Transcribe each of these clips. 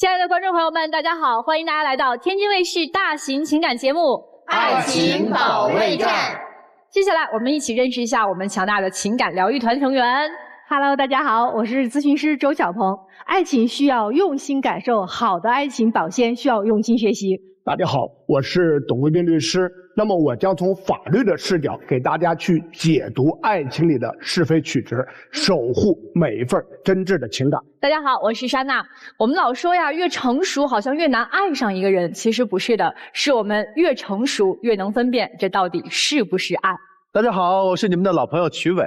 亲爱的观众朋友们，大家好，欢迎大家来到天津卫视大型情感节目《爱情保卫战》。接下来，我们一起认识一下我们强大的情感疗愈团成员。Hello， 大家好，我是咨询师周小鹏。爱情需要用心感受，好的爱情保鲜需要用心学习。大家好，我是董卫兵律师。那么我将从法律的视角给大家去解读爱情里的是非曲直，守护每一份真挚的情感。大家好，我是莎娜。我们老说呀，越成熟好像越难爱上一个人，其实不是的，是我们越成熟越能分辨这到底是不是爱。大家好，我是你们的老朋友曲伟。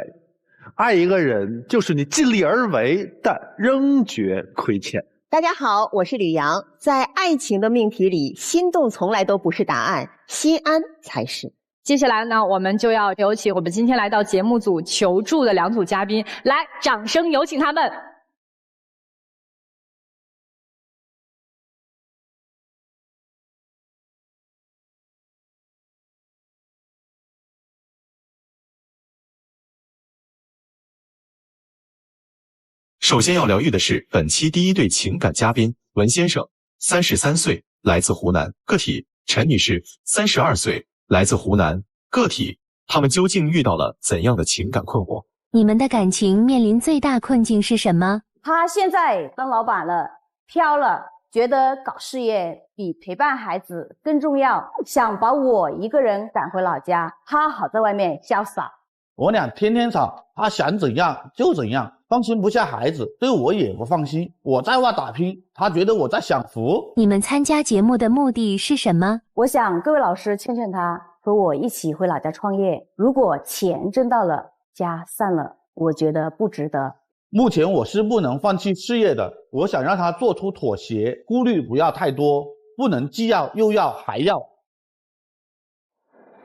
爱一个人就是你尽力而为，但仍觉亏欠。大家好，我是吕阳。在爱情的命题里，心动从来都不是答案，心安才是。接下来呢，我们就要有请我们今天来到节目组求助的两组嘉宾，来，掌声有请他们。首先要疗愈的是本期第一对情感嘉宾文先生，33岁，来自湖南，个体；陈女士，32岁，来自湖南，个体。他们究竟遇到了怎样的情感困惑？你们的感情面临最大困境是什么？他现在当老板了，飘了，觉得搞事业比陪伴孩子更重要，想把我一个人赶回老家，他好在外面潇洒。我俩天天吵，他想怎样就怎样，放心不下孩子，对我也不放心。我在外打拼，他觉得我在享福。你们参加节目的目的是什么？我想各位老师劝劝他，和我一起回老家创业。如果钱挣到了，家散了，我觉得不值得。目前我是不能放弃事业的，我想让他做出妥协，顾虑不要太多，不能既要又要还要。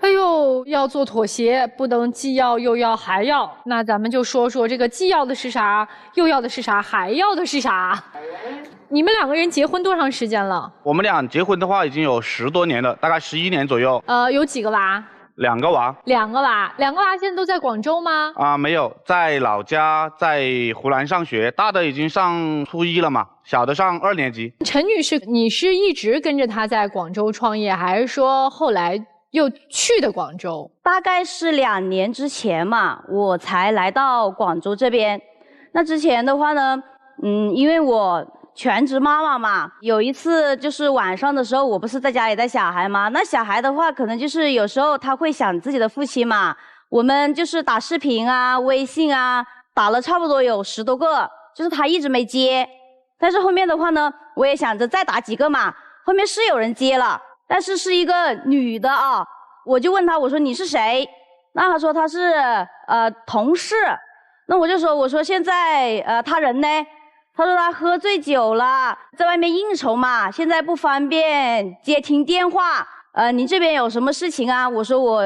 哎呦，要做妥协，不能既要又要还要。那咱们就说说这个既要的是啥，又要的是啥，还要的是啥？你们两个人结婚多长时间了？我们俩结婚的话已经有10多年了，大概11年左右。有几个娃？2个娃。2个娃，2个娃现在都在广州吗？没有，在老家，在湖南上学。大的已经上初1了嘛，小的上2年级。陈女士，你是一直跟着他在广州创业，还是说后来又去的广州？大概是2年之前嘛，我才来到广州这边。那之前的话呢，因为我全职妈妈嘛，有一次就是晚上的时候，我不是在家里带小孩嘛，那小孩的话可能就是有时候他会想自己的父亲嘛，我们就是打视频啊、微信啊，打了差不多有10多个，就是他一直没接。但是后面的话呢，我也想着再打几个嘛，后面是有人接了。但是是一个女的啊，我就问她，我说你是谁？那她说她是同事。那我就说，我说现在他人呢？她说她喝醉酒了，在外面应酬嘛，现在不方便接听电话。你这边有什么事情啊？我说我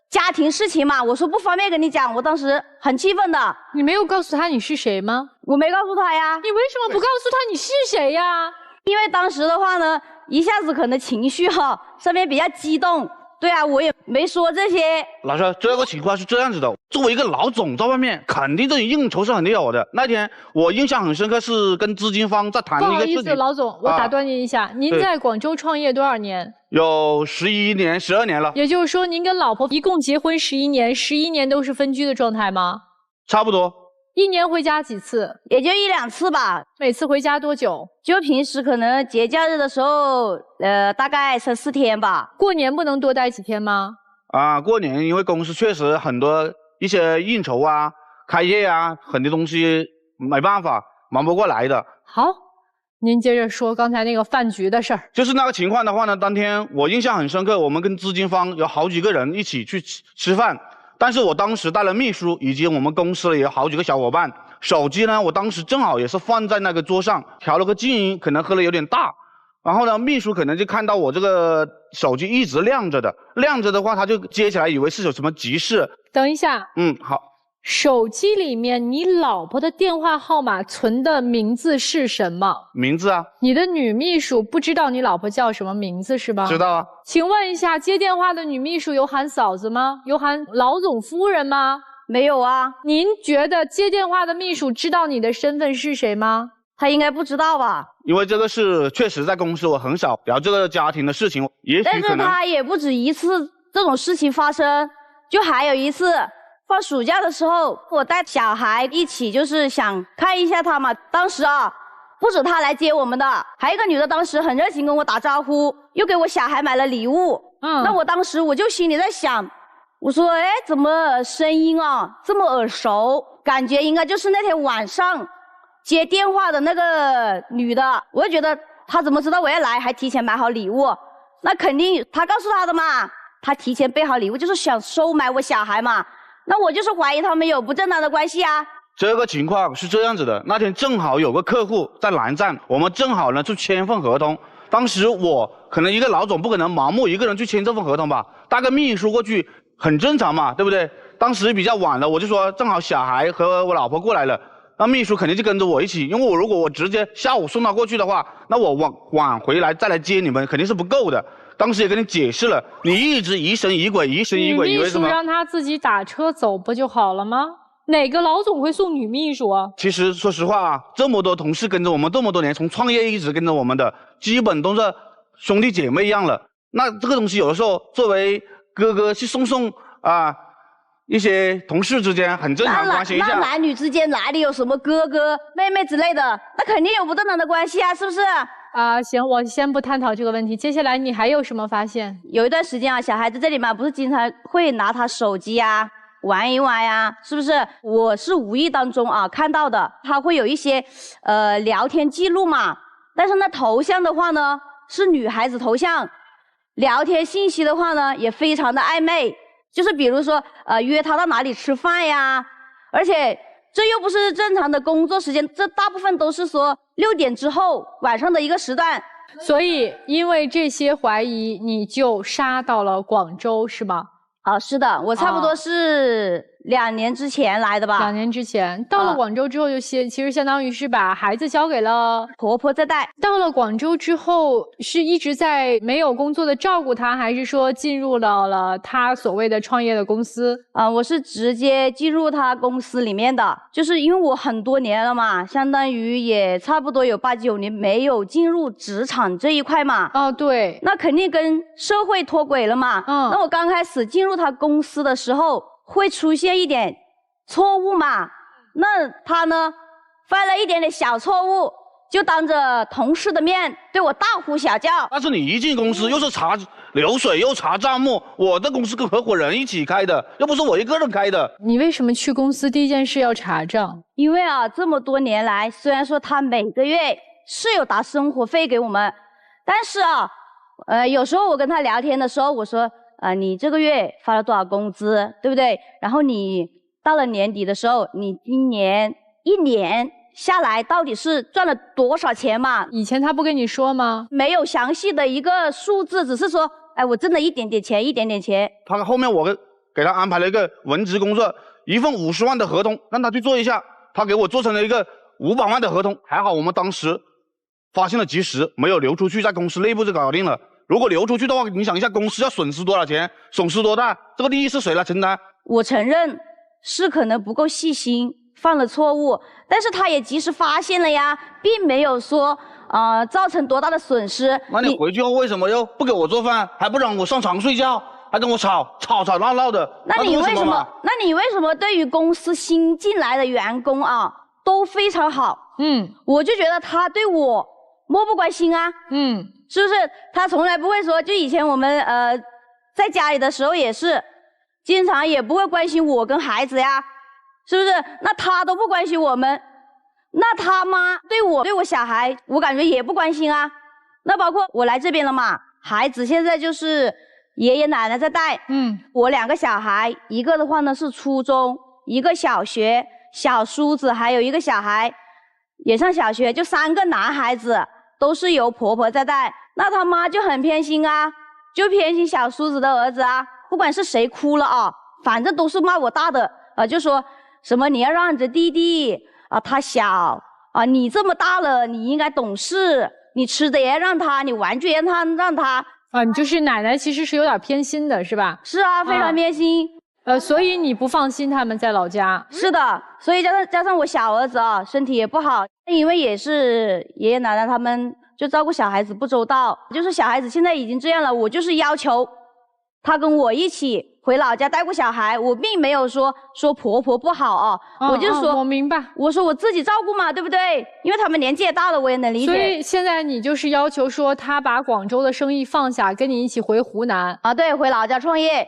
家庭事情嘛，我说不方便跟你讲。我当时很气愤的。你没有告诉她你是谁吗？我没告诉她呀。你为什么不告诉她你是谁呀？因为当时的话呢，一下子可能情绪上面比较激动，对啊，我也没说这些。老师，这个情况是这样子的，作为一个老总在外面，肯定这种应酬是肯定有的。那天我印象很深刻，是跟资金方在谈一个事情。不好意思，老总，我打断您一下，您在广州创业多少年？有11年、12年了。也就是说，您跟老婆一共结婚11年，11年都是分居的状态吗？差不多。1年回家几次？也就1、2次吧。每次回家多久？就平时可能节假日的时候，大概3、4天吧。过年不能多待几天吗？过年因为公司确实很多一些应酬啊、开业啊，很多东西没办法，忙不过来的。好，您接着说刚才那个饭局的事儿。就是那个情况的话呢，当天我印象很深刻，我们跟资金方有好几个人一起去吃饭。但是我当时带了秘书，以及我们公司也有好几个小伙伴。手机呢，我当时正好也是放在那个桌上，调了个静音，可能喝了有点大。然后呢，秘书可能就看到我这个手机一直亮着的，亮着的话，他就接起来，以为是有什么急事。等一下，好。手机里面你老婆的电话号码存的名字是什么？名字啊？你的女秘书不知道你老婆叫什么名字是吧？知道啊。请问一下，接电话的女秘书有喊嫂子吗？有喊老总夫人吗？没有啊。您觉得接电话的秘书知道你的身份是谁吗？他应该不知道吧？因为这个是确实在公司我很少聊这个家庭的事情，也许但是可能他也不止一次这种事情发生，就还有一次放暑假的时候，我带小孩一起就是想看一下他嘛。当时啊，不止他来接我们的，还有一个女的，当时很热情跟我打招呼，又给我小孩买了礼物。那我当时我就心里在想，我说，哎，怎么声音啊这么耳熟？感觉应该就是那天晚上接电话的那个女的。我就觉得她怎么知道我要来，还提前买好礼物？那肯定她告诉她的嘛，她提前备好礼物就是想收买我小孩嘛。那我就是怀疑他们有不正当的关系啊。这个情况是这样子的，那天正好有个客户在南站，我们正好呢去签份合同。当时我可能一个老总不可能盲目一个人去签这份合同吧，带个秘书过去很正常嘛，对不对？当时比较晚了，我就说正好小孩和我老婆过来了，那秘书肯定就跟着我一起，因为如果我直接下午送他过去的话，那我晚回来再来接你们肯定是不够的。当时也跟你解释了，你一直疑神疑鬼，疑神疑鬼，以为什么？秘书让他自己打车走不就好了吗？哪个老总会送女秘书啊？其实说实话啊，这么多同事跟着我们这么多年，从创业一直跟着我们的，基本都是兄弟姐妹一样了。那这个东西有的时候作为哥哥去送一些同事之间很正常关心一下。那男女之间哪里有什么哥哥妹妹之类的？那肯定有不正当的关系啊，是不是？行，我先不探讨这个问题。接下来你还有什么发现？有一段时间啊，小孩子这里嘛，不是经常会拿他手机啊玩一玩呀，是不是？我是无意当中啊看到的，他会有一些聊天记录嘛，但是那头像的话呢是女孩子头像，聊天信息的话呢也非常的暧昧，就是比如说约他到哪里吃饭呀，而且这又不是正常的工作时间，这大部分都是说6点之后晚上的一个时段。所以因为这些怀疑，你就杀到了广州是吗？是的，我差不多是2年之前来的吧。2年之前到了广州之后，其实相当于是把孩子交给了婆婆在带。到了广州之后，是一直在没有工作的照顾他，还是说进入到了他所谓的创业的公司？我是直接进入他公司里面的，就是因为我很多年了嘛，相当于也差不多有8、9年没有进入职场这一块嘛。对，那肯定跟社会脱轨了嘛。那我刚开始进入他公司的时候，会出现一点错误嘛，那他呢犯了一点点小错误，就当着同事的面对我大呼小叫。但是你一进公司又是查流水又查账目，我的公司跟合伙人一起开的，又不是我一个人开的。你为什么去公司第一件事要查账？因为这么多年来，虽然说他每个月是有打生活费给我们，但是有时候我跟他聊天的时候，我说你这个月发了多少工资，对不对？然后你到了年底的时候，你今年1年下来到底是赚了多少钱嘛？以前他不跟你说吗？没有详细的一个数字，只是说，我挣了一点点钱，一点点钱。他后面我给他安排了一个文职工作，一份50万的合同，让他去做一下。他给我做成了一个500万的合同，还好我们当时发现了及时，没有流出去，在公司内部就搞定了。如果流出去的话，你想一下公司要损失多少钱，损失多大，这个利益是谁来承担？我承认是可能不够细心，犯了错误，但是他也及时发现了呀，并没有说造成多大的损失。那你回去后为什么又不给我做饭，还不让我上床睡觉，还跟我吵闹闹的？那你为什么对于公司新进来的员工都非常好？我就觉得他对我漠不关心啊。是不是？他从来不会说，就以前我们在家里的时候也是，经常也不会关心我跟孩子呀，是不是？那他都不关心我们，那他妈对我小孩，我感觉也不关心啊。那包括我来这边了嘛，孩子现在就是爷爷奶奶在带。我2个小孩，一个的话呢是初中，一个小学，小叔子还有一个小孩也上小学，就3个男孩子都是由婆婆在带。那他妈就很偏心啊，就偏心小叔子的儿子啊，不管是谁哭了反正都是骂我大的就说什么你要让着弟弟他小你这么大了，你应该懂事，你吃的也要让他，你玩具也让他你就是奶奶其实是有点偏心的是吧？是啊，非常偏心。所以你不放心他们在老家。是的，所以加上我小儿子啊，身体也不好，因为也是爷爷奶奶他们就照顾小孩子不周到，就是小孩子现在已经这样了，我就是要求他跟我一起回老家带顾小孩，我并没有说婆婆不好啊，我就说我明白，我说我自己照顾嘛，对不对？因为他们年纪也大了，我也能理解。所以现在你就是要求说他把广州的生意放下，跟你一起回湖南啊，对，回老家创业，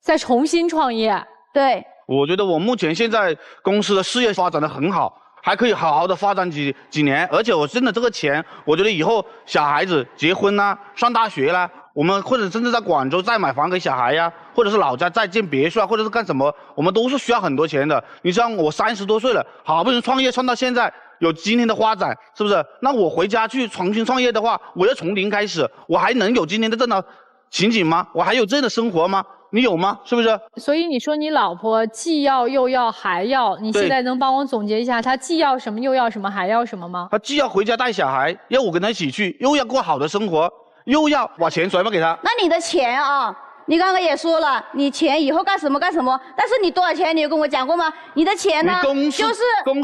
再重新创业。对，我觉得我目前现在公司的事业发展得很好，还可以好好的发展几年，而且我真的这个钱，我觉得以后小孩子结婚啦、上大学啦，我们或者甚至在广州再买房给小孩呀，或者是老家再建别墅啊，或者是干什么，我们都是需要很多钱的。你像我30多岁了，好不容易创业创到现在，有今天的发展，是不是？那我回家去重新创业的话，我要从零开始，我还能有今天的这种情景吗？我还有这样的生活吗？你有吗？是不是？所以你说你老婆既要又要还要，你现在能帮我总结一下，她既要什么又要什么还要什么吗？她既要回家带小孩，要我跟她一起去，又要过好的生活，又要把钱甩给她。那你的钱啊，你刚刚也说了，你钱以后干什么干什么，但是你多少钱你有跟我讲过吗？你的钱呢，公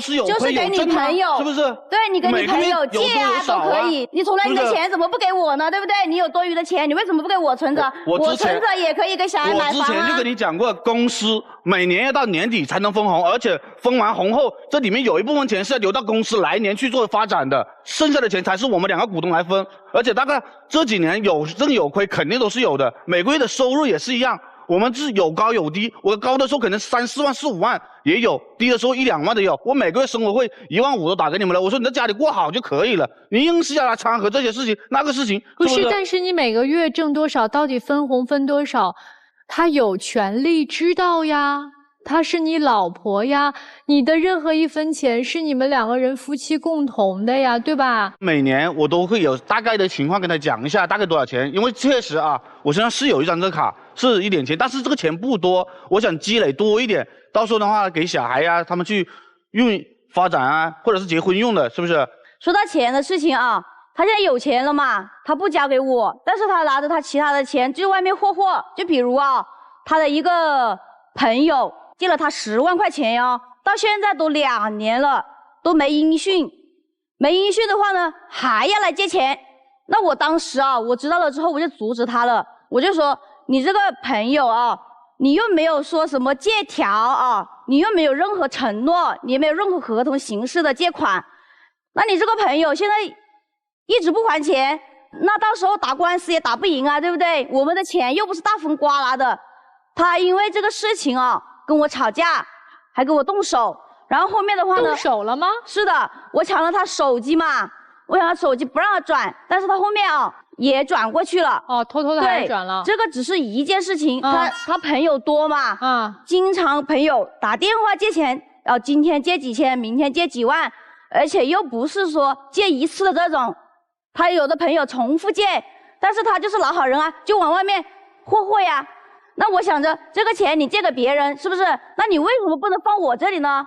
司有就是给你朋友，是不是？对，你给你朋友借啊都可以。你从来你的钱怎么不给我呢？对不对？你有多余的钱，你为什么不给我存着？我存着也可以给小孩买房啊。我之前就跟你讲过，公司每年要到年底才能分红，而且分完红后，这里面有一部分钱是要留到公司来年去做发展的，剩下的钱才是我们2个股东来分。而且大概这几年有挣有亏，肯定都是有的。每个月的收入也是一样，我们是有高有低。我高的时候可能3、4万、4、5万也有，低的时候1、2万的有。我每个月生活费1万5都打给你们了。我说你在家里过好就可以了，你硬是要来掺和这些事情那个事情，不是？但是你每个月挣多少，到底分红分多少，他有权利知道呀。她是你老婆呀，你的任何一分钱是你们2个人夫妻共同的呀，对吧？每年我都会有大概的情况跟他讲一下，大概多少钱。因为确实啊，我身上是有一张这卡，是一点钱，但是这个钱不多，我想积累多一点，到时候的话给小孩呀，他们去用发展啊，或者是结婚用的，是不是？说到钱的事情啊，他现在有钱了嘛，他不交给我，但是他拿着他其他的钱去外面霍霍，就比如啊，他的一个朋友借了他10万块钱哟，到现在都2年了，都没音讯。没音讯的话呢，还要来借钱。那我当时啊，我知道了之后，我就阻止他了。我就说，你这个朋友啊，你又没有说什么借条啊，你又没有任何承诺，你也没有任何合同形式的借款。那你这个朋友现在一直不还钱，那到时候打官司也打不赢啊，对不对？我们的钱又不是大风刮来的。他因为这个事情啊，跟我吵架，还跟我动手，然后后面的话呢？动手了吗？是的，我抢了他手机嘛，我抢他手机不让他转，但是他后面啊也转过去了。哦，偷偷的还转了。这个只是一件事情，他朋友多嘛，经常朋友打电话借钱，今天借几千，明天借几万，而且又不是说借一次的这种，他有的朋友重复借，但是他就是老好人啊，就往外面霍霍呀。那我想着这个钱你借给别人是不是？那你为什么不能放我这里呢？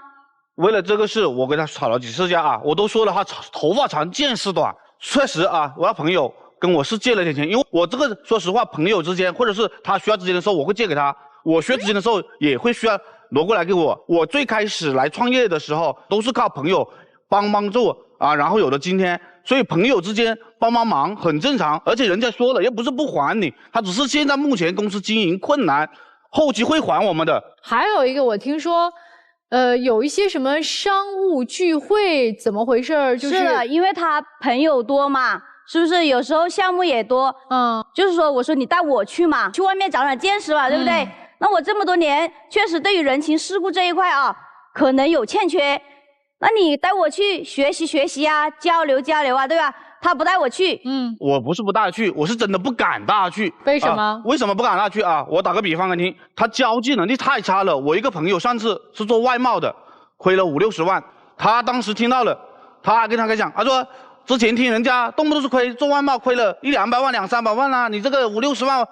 为了这个事，我跟他吵了几次架啊，我都说了他头发长见识短。确实啊，我那朋友跟我是借了点钱，因为我这个说实话，朋友之间或者是他需要资金的时候，我会借给他；我需要资金的时候，也会需要挪过来给我。我最开始来创业的时候，都是靠朋友帮助啊，然后有了今天。所以朋友之间帮忙很正常，而且人家说了又不是不还你，他只是现在目前公司经营困难，后期会还我们的。还有一个我听说，有一些什么商务聚会，怎么回事？是的，因为他朋友多嘛，是不是？有时候项目也多，就是说我说你带我去嘛，去外面长长见识嘛，对不对？那我这么多年确实对于人情世故这一块啊，可能有欠缺。那你带我去学习啊，交流啊，对吧？他不带我去，我不是不带他去，我是真的不敢带他去。为什么？为什么不敢带他去啊？我打个比方给你听，他交际能力太差了。我一个朋友上次是做外贸的，亏了50、60万，他当时听到了，他还跟他讲，他说之前听人家动不动是亏，做外贸亏了100、200万、200、300万啦，你这个50、60万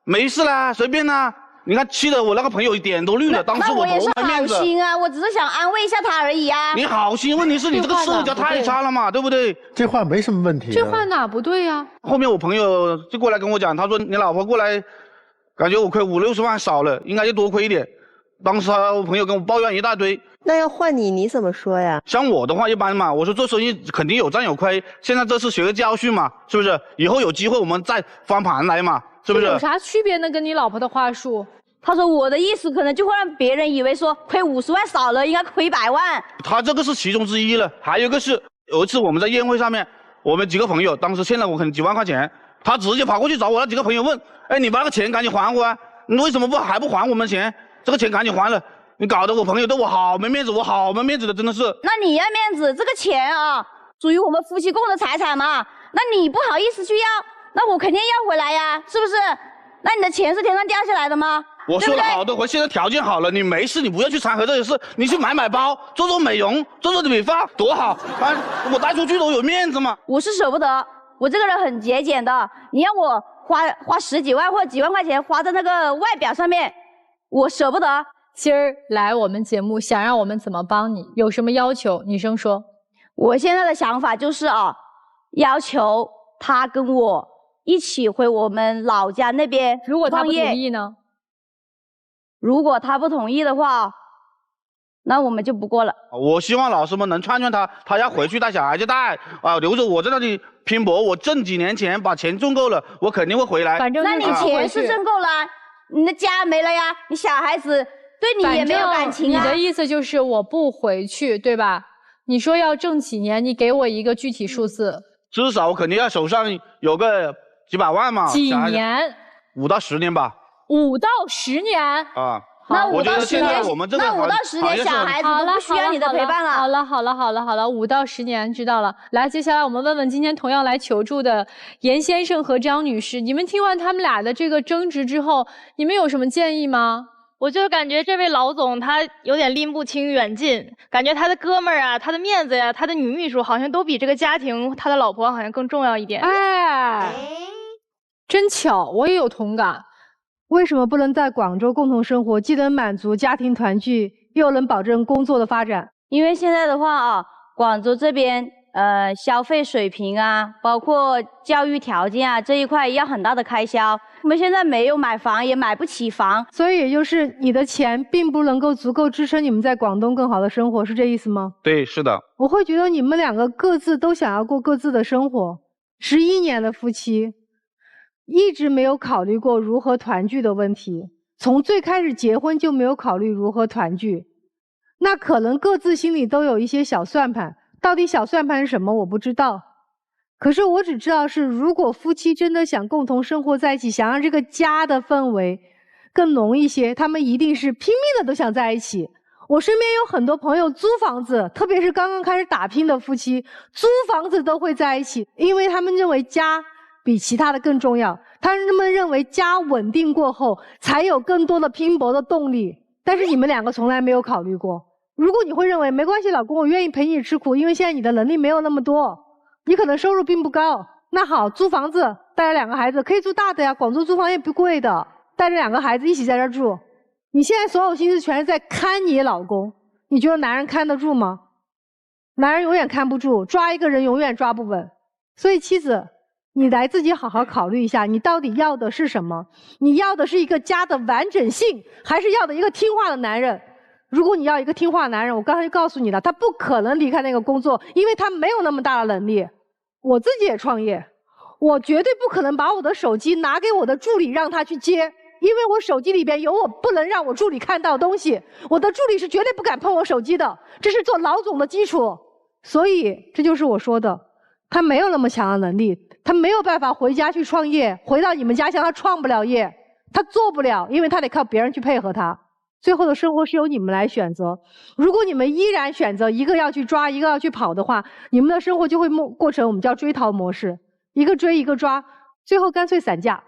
没事啦，随便啦。你看，气得我那个朋友脸都绿了。当时我头没面子。好心啊，我只是想安慰一下他而已啊。你好心，问题是你这个社交太差了嘛，对不对？这话没什么问题。这话哪不对呀？后面我朋友就过来跟我讲，他说你老婆过来，感觉我亏50、60万少了，应该就多亏一点。当时我朋友跟我抱怨一大堆。那要换你，你怎么说呀？像我的话一般嘛，我说做生意肯定有赚有亏，现在这次学个教训嘛，是不是？以后有机会我们再翻盘来嘛，是不是？有啥区别呢？跟你老婆的话术？他说我的意思可能就会让别人以为说亏50万少了，应该亏100万。他这个是其中之一了，还有一个是有一次我们在宴会上面，我们几个朋友当时欠了我可能几万块钱，他直接跑过去找我那几个朋友问，哎，你把那个钱赶紧还我啊！你为什么还不还我们钱？这个钱赶紧还了！你搞得我朋友对我好没面子，我好没面子的，真的是。那你要面子，这个钱啊，属于我们夫妻共的财产嘛，那你不好意思去要，那我肯定要回来呀，是不是？那你的钱是天上掉下来的吗？我说的好的，我现在条件好了，你没事，你不要去掺和这些事，你去买包，做做美容，做做理发，多好！啊，我带出去都有面子嘛。我是舍不得，我这个人很节俭的，你让我花10几万或者几万块钱花在那个外表上面，我舍不得。今儿来我们节目，想让我们怎么帮你？有什么要求？女生说。我现在的想法就是啊，要求他跟我一起回我们老家那边。如果他不同意呢？如果他不同意的话，那我们就不过了。我希望老师们能劝劝他，他要回去带小孩就带啊，留着我在那里拼搏。我挣几年钱，把钱挣够了，我肯定会回来。反正那你钱是挣够了，你的家没了呀，你小孩子对你也没有感情啊。你的意思就是我不回去，对吧？你说要挣几年，你给我一个具体数字。至少我肯定要手上有个几百万嘛。几年？5到10年吧。5到10年啊。那5到10年，我觉得现在我们这个那5到10年小孩子都不需要你的陪伴了。好了，5到10年知道了。来，接下来我们问问今天同样来求助的严先生和张女士，你们听完他们俩的这个争执之后，你们有什么建议吗？我就感觉这位老总他有点拎不清远近，感觉他的哥们儿啊，他的面子呀，他的女秘书好像都比这个家庭，他的老婆好像更重要一点。哎，真巧，我也有同感。为什么不能在广州共同生活，既能满足家庭团聚，又能保证工作的发展？因为现在的话啊，广州这边消费水平啊，包括教育条件啊这一块要很大的开销。我们现在没有买房，也买不起房，所以也就是你的钱并不能够足够支撑你们在广东更好的生活，是这意思吗？对，是的。我会觉得你们两个各自都想要过各自的生活，11年的夫妻，一直没有考虑过如何团聚的问题，从最开始结婚就没有考虑如何团聚，那可能各自心里都有一些小算盘，到底小算盘是什么我不知道。可是我只知道是，如果夫妻真的想共同生活在一起，想让这个家的氛围更浓一些，他们一定是拼命的都想在一起。我身边有很多朋友租房子，特别是刚刚开始打拼的夫妻，租房子都会在一起，因为他们认为家比其他的更重要，他们认为家稳定过后才有更多的拼搏的动力。但是你们两个从来没有考虑过，如果你会认为没关系老公，我愿意陪你吃苦，因为现在你的能力没有那么多，你可能收入并不高，那好，租房子带着2个孩子，可以租大的呀，广州租房也不贵的，带着2个孩子一起在这儿住。你现在所有心思全是在看你老公，你觉得男人看得住吗？男人永远看不住，抓一个人永远抓不稳。所以妻子，你来自己好好考虑一下，你到底要的是什么？你要的是一个家的完整性，还是要的一个听话的男人？如果你要一个听话的男人，我刚才就告诉你了，他不可能离开那个工作，因为他没有那么大的能力。我自己也创业，我绝对不可能把我的手机拿给我的助理让他去接，因为我手机里边有我不能让我助理看到的东西，我的助理是绝对不敢碰我手机的，这是做老总的基础。所以这就是我说的，他没有那么强的能力，他没有办法回家去创业，回到你们家乡他创不了业，他做不了，因为他得靠别人去配合他。最后的生活是由你们来选择，如果你们依然选择一个要去抓，一个要去跑的话，你们的生活就会过成我们叫追逃模式，一个追一个抓，最后干脆散架。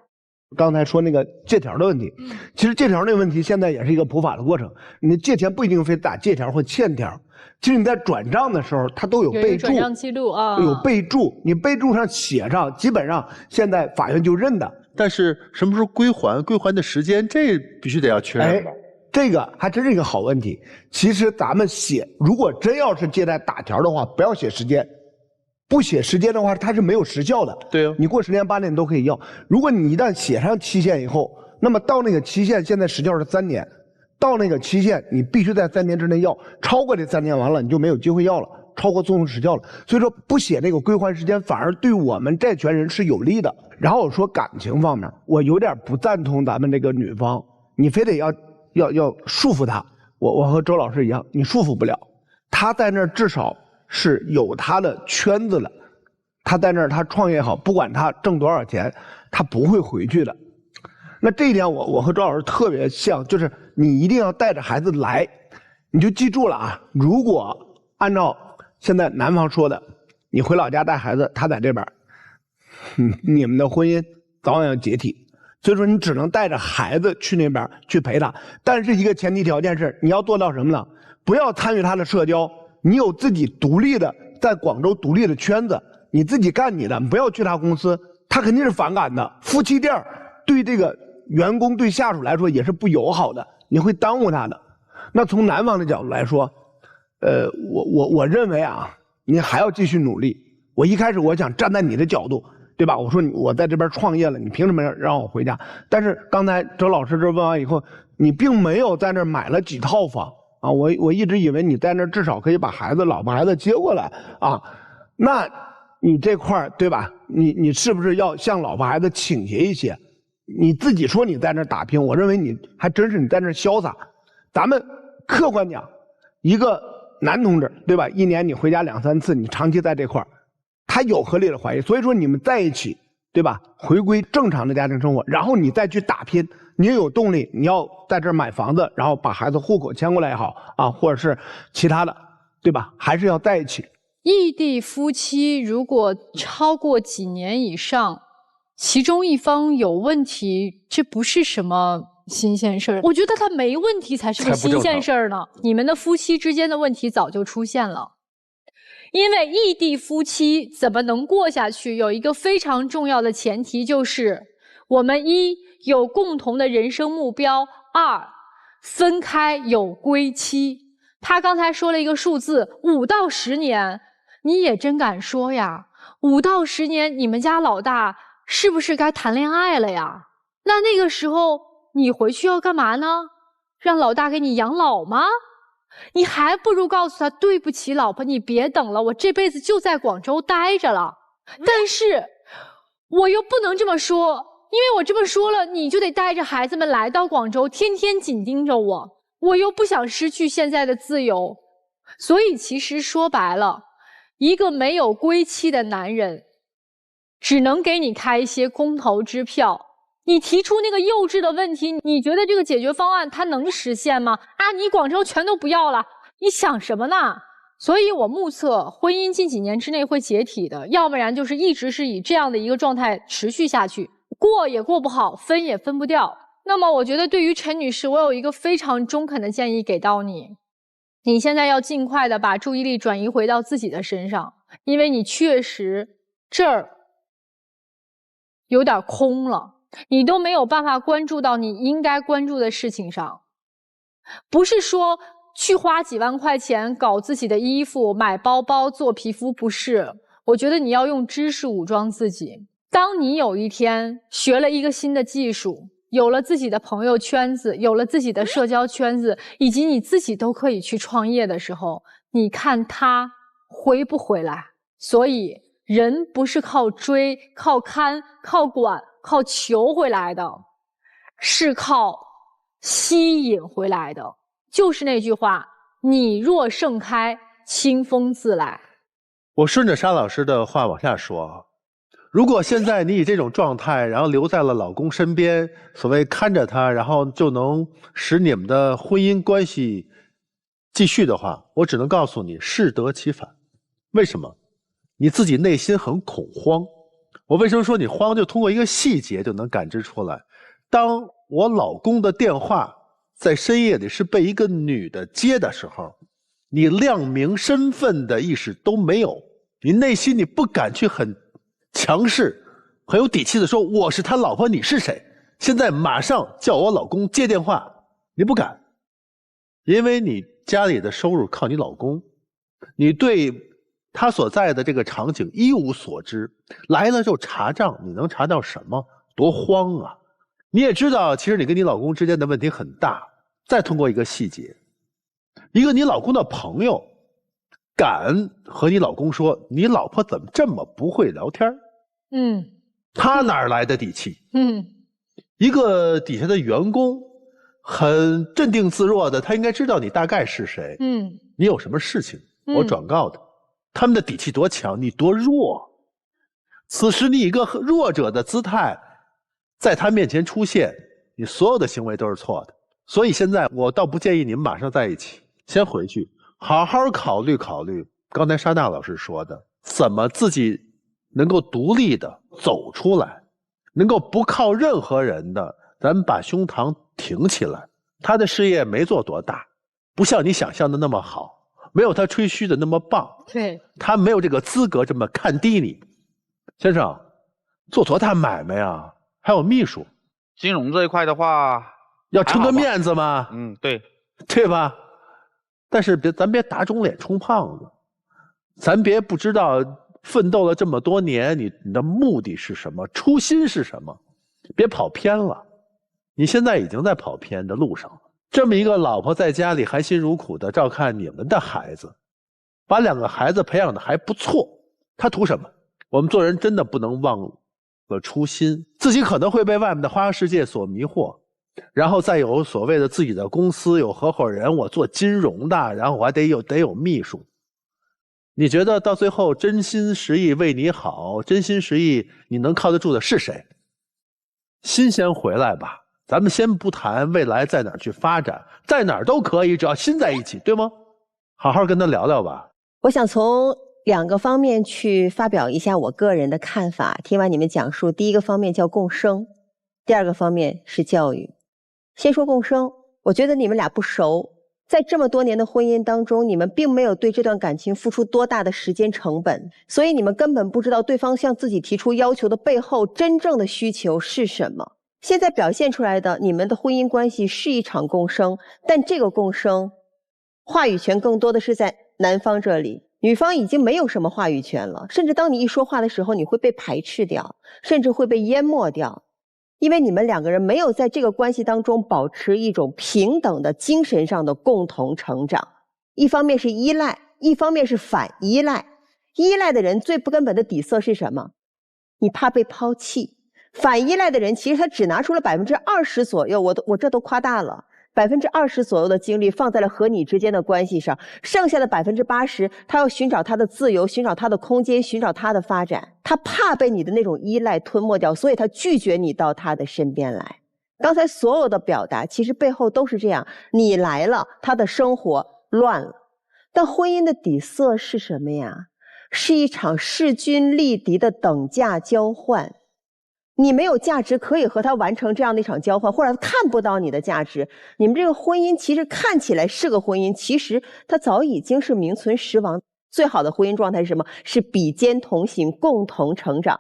刚才说那个借条的问题，其实借条那个问题现在也是一个普法的过程。你借钱不一定非打借条或欠条，其实你在转账的时候，它都有备注，转账记录啊，有备注，你备注上写上，基本上现在法院就认的。但是什么时候归还，归还的时间，这必须得要确认吧。这个还真是一个好问题。其实咱们写，如果真要是借贷打条的话，不要写时间，不写时间的话，它是没有时效的。对啊，你过10年8年都可以要。如果你一旦写上期限以后，那么到那个期限，现在时效是3年，到那个期限，你必须在3年之内要，超过这3年完了，你就没有机会要了，超过作用时效了。所以说不写这个归还时间，反而对我们债权人是有利的。然后我说感情方面，我有点不赞同咱们这个女方，你非得要束缚她。我和周老师一样，你束缚不了。她在那儿至少是有她的圈子了，她在那儿她创业好，不管她挣多少钱，她不会回去的。那这一点我和周老师特别像，就是你一定要带着孩子来，你就记住了啊。如果按照现在男方说的，你回老家带孩子，他在这边，你们的婚姻早晚要解体。所以说你只能带着孩子去那边去陪他，但是一个前提条件是你要做到什么呢？不要参与他的社交，你有自己独立的在广州独立的圈子，你自己干你的，不要去他公司，他肯定是反感的。夫妻店对这个员工对下属来说也是不友好的，你会耽误他的。那从男方的角度来说，我认为啊，你还要继续努力。我一开始我想站在你的角度，对吧？我说我在这边创业了，你凭什么让我回家？但是刚才周老师这问完以后，你并没有在那儿买了几套房啊，我一直以为你在那儿至少可以把老婆孩子接过来啊，那你这块对吧？你是不是要向老婆孩子倾斜一些？你自己说你在那儿打拼，我认为你还真是你在那儿潇洒。咱们客观讲，一个男同志对吧？1年你回家2、3次，你长期在这块儿。他有合理的怀疑，所以说你们在一起，对吧？回归正常的家庭生活，然后你再去打拼，你有动力，你要在这儿买房子，然后把孩子户口迁过来也好啊，或者是其他的，对吧？还是要在一起。异地夫妻如果超过几年以上，其中一方有问题，这不是什么新鲜事儿。我觉得他没问题才是个新鲜事儿呢。你们的夫妻之间的问题早就出现了。因为异地夫妻怎么能过下去，有一个非常重要的前提，就是我们1有共同的人生目标，2分开有归期。他刚才说了一个数字，5到10年，你也真敢说呀？5到10年，你们家老大是不是该谈恋爱了呀？那个时候你回去要干嘛呢？让老大给你养老吗？你还不如告诉他，对不起老婆，你别等了，我这辈子就在广州待着了。但是我又不能这么说，因为我这么说了，你就得带着孩子们来到广州，天天紧盯着我又不想失去现在的自由。所以其实说白了，一个没有归期的男人只能给你开一些空头支票。你提出那个幼稚的问题，你觉得这个解决方案它能实现吗？啊，你广州全都不要了，你想什么呢？所以我目测婚姻近几年之内会解体的，要不然就是一直是以这样的一个状态持续下去，过也过不好，分也分不掉。那么我觉得对于陈女士，我有一个非常中肯的建议给到你，你现在要尽快的把注意力转移回到自己的身上，因为你确实这儿有点空了。你都没有办法关注到你应该关注的事情上，不是说去花几万块钱搞自己的衣服、买包包、做皮肤，不是。我觉得你要用知识武装自己。当你有一天学了一个新的技术，有了自己的朋友圈子，有了自己的社交圈子，以及你自己都可以去创业的时候，你看他回不回来？所以人不是靠追、靠看、靠管、靠求回来的，是靠吸引回来的。就是那句话，你若盛开，清风自来。我顺着沙老师的话往下说，如果现在你以这种状态，然后留在了老公身边，所谓看着他，然后就能使你们的婚姻关系继续的话，我只能告诉你，适得其反。为什么？你自己内心很恐慌。我为什么说你慌？就通过一个细节就能感知出来。当我老公的电话在深夜里是被一个女的接的时候，你亮明身份的意识都没有，你内心你不敢去很强势、很有底气的说我是他老婆，你是谁？现在马上叫我老公接电话，你不敢，因为你家里的收入靠你老公，你对他所在的这个场景一无所知，来了就查账，你能查到什么？多慌啊！你也知道，其实你跟你老公之间的问题很大，再通过一个细节，一个你老公的朋友敢和你老公说你老婆怎么这么不会聊天，他哪来的底气？一个底下的员工很镇定自若的，他应该知道你大概是谁，你有什么事情我转告他，他们的底气多强，你多弱。此时你以一个弱者的姿态在他面前出现，你所有的行为都是错的。所以现在我倒不建议你们马上在一起，先回去好好考虑考虑刚才莎娜老师说的，怎么自己能够独立的走出来，能够不靠任何人的，咱们把胸膛挺起来。他的事业没做多大，不像你想象的那么好，没有他吹嘘的那么棒，对，他没有这个资格这么看低你。先生，做多大买卖呀？还有秘书，金融这一块的话，要撑个面子嘛，对吧？但是咱别打肿脸充胖子，咱别不知道奋斗了这么多年，你的目的是什么，初心是什么，别跑偏了。你现在已经在跑偏的路上了。这么一个老婆在家里含辛茹苦的照看你们的孩子，把2个孩子培养的还不错，他图什么？我们做人真的不能忘了初心，自己可能会被外面的花花世界所迷惑，然后再有所谓的自己的公司有合伙人，我做金融的，然后我还得有秘书。你觉得到最后真心实意为你好，真心实意你能靠得住的是谁？心先回来吧，咱们先不谈未来在哪儿去发展，在哪儿都可以，只要心在一起，对吗？好好跟他聊聊吧。我想从2个方面去发表一下我个人的看法。听完你们讲述，第一个方面叫共生，第2个方面是教育。先说共生，我觉得你们俩不熟，在这么多年的婚姻当中，你们并没有对这段感情付出多大的时间成本，所以你们根本不知道对方向自己提出要求的背后真正的需求是什么。现在表现出来的你们的婚姻关系是一场共生，但这个共生话语权更多的是在男方这里，女方已经没有什么话语权了，甚至当你一说话的时候，你会被排斥掉，甚至会被淹没掉，因为你们2个人没有在这个关系当中保持一种平等的精神上的共同成长。一方面是依赖，一方面是反依赖。依赖的人最不根本的底色是什么？你怕被抛弃。反依赖的人其实他只拿出了20%左右，我这都夸大了，20%左右的精力放在了和你之间的关系上，剩下的80%他要寻找他的自由，寻找他的空间，寻找他的发展。他怕被你的那种依赖吞没掉，所以他拒绝你到他的身边来。刚才所有的表达其实背后都是这样，你来了，他的生活乱了。但婚姻的底色是什么呀？是一场势均力敌的等价交换。你没有价值可以和他完成这样的一场交换，或者他看不到你的价值，你们这个婚姻其实看起来是个婚姻，其实它早已经是名存实亡。最好的婚姻状态是什么？是比肩同行，共同成长，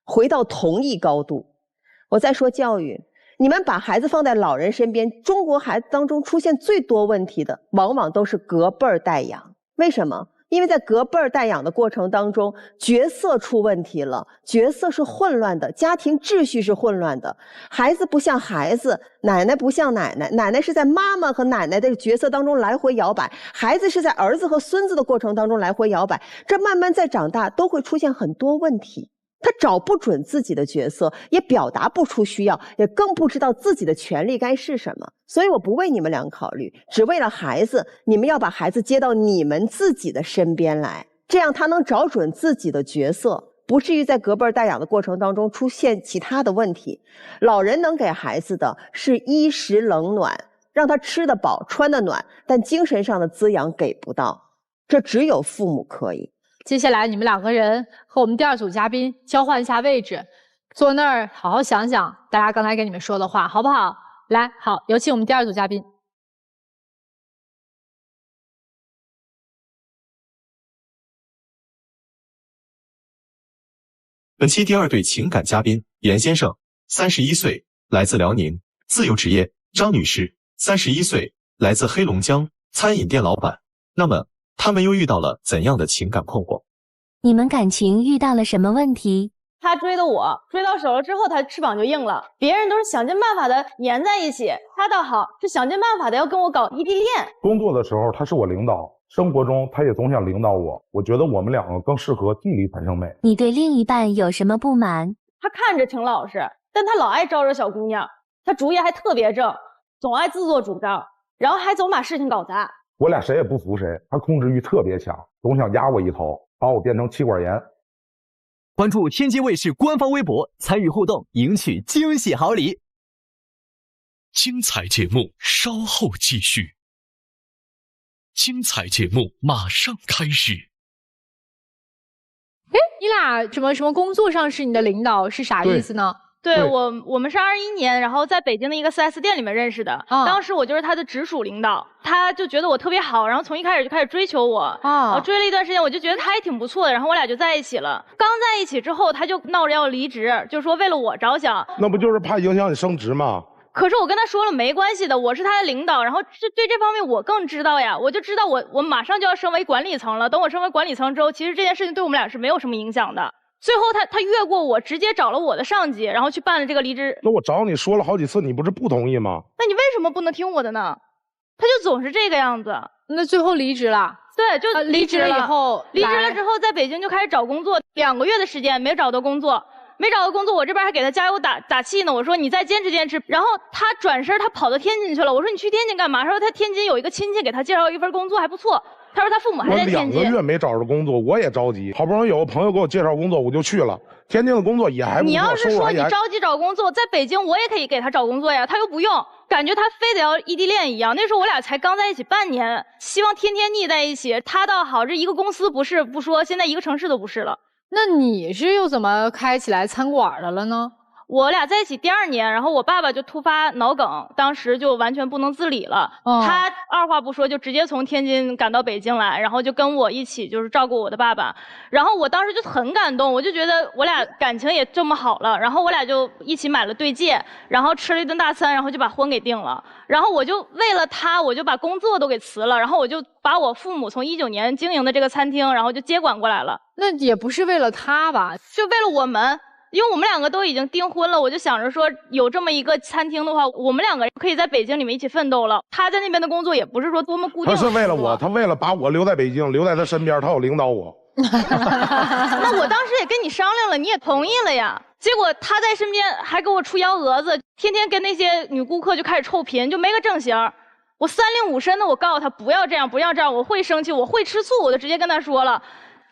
回到同一高度。我再说教育，你们把孩子放在老人身边，中国孩子当中出现最多问题的往往都是隔辈儿带养。为什么？因为在隔辈儿带养的过程当中，角色出问题了，角色是混乱的，家庭秩序是混乱的，孩子不像孩子，奶奶不像奶奶，奶奶是在妈妈和奶奶的角色当中来回摇摆，孩子是在儿子和孙子的过程当中来回摇摆，这慢慢在长大都会出现很多问题。他找不准自己的角色，也表达不出需要，也更不知道自己的权利该是什么。所以我不为你们俩考虑，只为了孩子，你们要把孩子接到你们自己的身边来，这样他能找准自己的角色，不至于在隔辈带养的过程当中出现其他的问题。老人能给孩子的是衣食冷暖，让他吃得饱穿得暖，但精神上的滋养给不到，这只有父母可以。接下来你们2个人和我们第2组嘉宾交换一下位置，坐那儿好好想想大家刚才跟你们说的话，好不好？来，好，有请我们第2组嘉宾。本期第2对情感嘉宾严先生，31岁，来自辽宁，自由职业；张女士，31岁，来自黑龙江，餐饮店老板。那么他们又遇到了怎样的情感困惑？你们感情遇到了什么问题？他追的我，追到手了之后，他翅膀就硬了。别人都是想尽办法的粘在一起，他倒好，是想尽办法的要跟我搞异地恋。工作的时候他是我领导，生活中他也总想领导我。我觉得我们两个更适合地理产生美。你对另一半有什么不满？他看着挺老实，但他老爱招惹小姑娘，他主意还特别正，总爱自作主张，然后还总把事情搞砸。我俩谁也不服谁，他控制欲特别强，总想压我一头，把我变成气管炎。关注天津卫视官方微博，参与互动，赢取惊喜好礼。精彩节目稍后继续。精彩节目马上开始。哎，你俩什么工作上是你的领导是啥意思呢？对，我们是21年，然后在北京的一个 4S 店里面认识的。当时我就是他的直属领导，他就觉得我特别好，然后从一开始就开始追求我。追了一段时间，我就觉得他也挺不错的，然后我俩就在一起了。刚在一起之后，他就闹着要离职，就说为了我着想。那不就是怕影响你升职吗？可是我跟他说了没关系的，我是他的领导，然后对这方面我更知道呀，我就知道我马上就要升为管理层了。等我升为管理层之后，其实这件事情对我们俩是没有什么影响的。最后他越过我，直接找了我的上级，然后去办了这个离职。那我找你说了好几次，你不是不同意吗？那你为什么不能听我的呢？他就总是这个样子。那最后离职了？对，就离职了以后，离职了之后在北京就开始找工作，2个月的时间没找到工作。没找到工作，我这边还给他加油打气呢。我说你再坚持坚持。然后他转身，他跑到天津去了。我说你去天津干嘛？他说他天津有一个亲戚给他介绍一份工作还不错。他说他父母还在天津。我2个月没找着工作，我也着急。好不容易有个朋友给我介绍工作，我就去了。天津的工作也还不错。你要是说你着急找工作，在北京我也可以给他找工作呀，他又不用，感觉他非得要异地恋一样。那时候我俩才刚在一起半年，希望天天腻在一起。他倒好，这一个公司不是不说，现在一个城市都不是了。那你是又怎么开起来餐馆的了呢？我俩在一起第2年，然后我爸爸就突发脑梗，当时就完全不能自理了。他二话不说就直接从天津赶到北京来，然后就跟我一起就是照顾我的爸爸。然后我当时就很感动，我就觉得我俩感情也这么好了，然后我俩就一起买了对戒，然后吃了一顿大餐，然后就把婚给定了。然后我就为了他，我就把工作都给辞了，然后我就把我父母从19年经营的这个餐厅，然后就接管过来了。那也不是为了他吧，就为了我们。因为我们2个都已经订婚了，我就想着说有这么一个餐厅的话，我们2个可以在北京里面一起奋斗了。他在那边的工作也不是说多么固定。他是为了我，他为了把我留在北京，留在他身边，他要领导我。那我当时也跟你商量了，你也同意了呀。结果他在身边还给我出幺蛾子，天天跟那些女顾客就开始臭贫，就没个正形。我3令5申的，我告诉他不要这样，不要这样，我会生气，我会吃醋，我就直接跟他说了，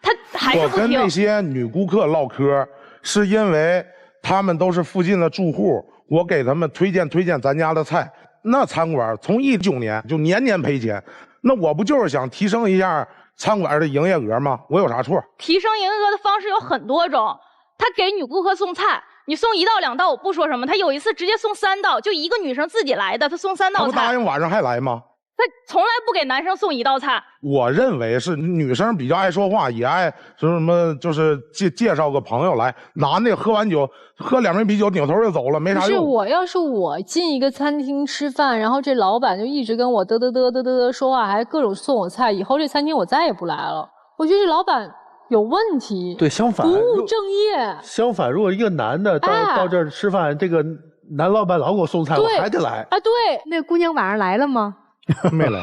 他还是不听。我跟那些女顾客唠嗑。是因为他们都是附近的住户，我给他们推荐咱家的菜。那餐馆从19年就年年赔钱，那我不就是想提升一下餐馆的营业额吗？我有啥错？提升营业额的方式有很多种。他给女顾客送菜，你送1道2道我不说什么，他有一次直接送3道，就一个女生自己来的，他送3道菜。他不答应晚上还来吗？他从来不给男生送1道菜。我认为是女生比较爱说话，也爱说什么，就是介绍个朋友来。男的喝完酒，喝2杯啤酒，扭头就走了，没啥用。是我要是我进一个餐厅吃饭，然后这老板就一直跟我嘚说话，还各种送我菜，以后这餐厅我再也不来了。我觉得这老板有问题。对，相反，不务正业。相反，如果一个男的到这儿吃饭，这个男老板老给我送菜，我还得来。啊，对。那姑娘晚上来了吗？没来。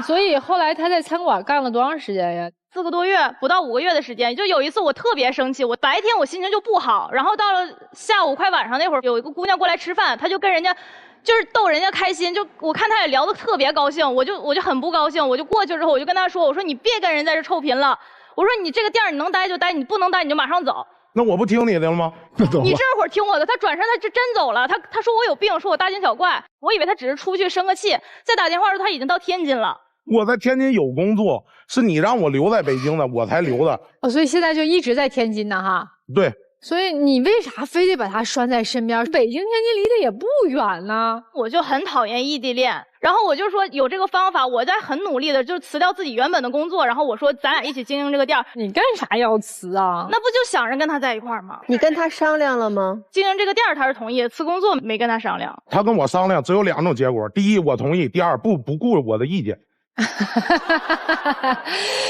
所以后来他在餐馆干了多长时间呀？4个多月，不到5个月的时间。就有一次我特别生气，我白天我心情就不好，然后到了下午快晚上那会儿，有一个姑娘过来吃饭，她就跟人家就是逗人家开心，就我看她也聊得特别高兴，我就很不高兴，我就过去之后我就跟她说，我说你别跟人在这臭贫了，我说你这个店你能待就待，你不能待你就马上走。那我不听你的了吗？你这会儿听我的，他转身他就真走了。他说我有病，说我大惊小怪，我以为他只是出去生个气。再打电话说他已经到天津了。我在天津有工作，是你让我留在北京的，我才留的。哦，所以现在就一直在天津呢，哈。对。所以你为啥非得把他拴在身边？北京、天津离得也不远呢。我就很讨厌异地恋，然后我就说有这个方法，我在很努力的就辞掉自己原本的工作，然后我说咱俩一起经营这个店。你干啥要辞啊？那不就想着跟他在一块儿吗？你跟他商量了吗？经营这个店他是同意，辞工作没跟他商量。他跟我商量只有2种结果：第一我同意，第二不顾我的意见。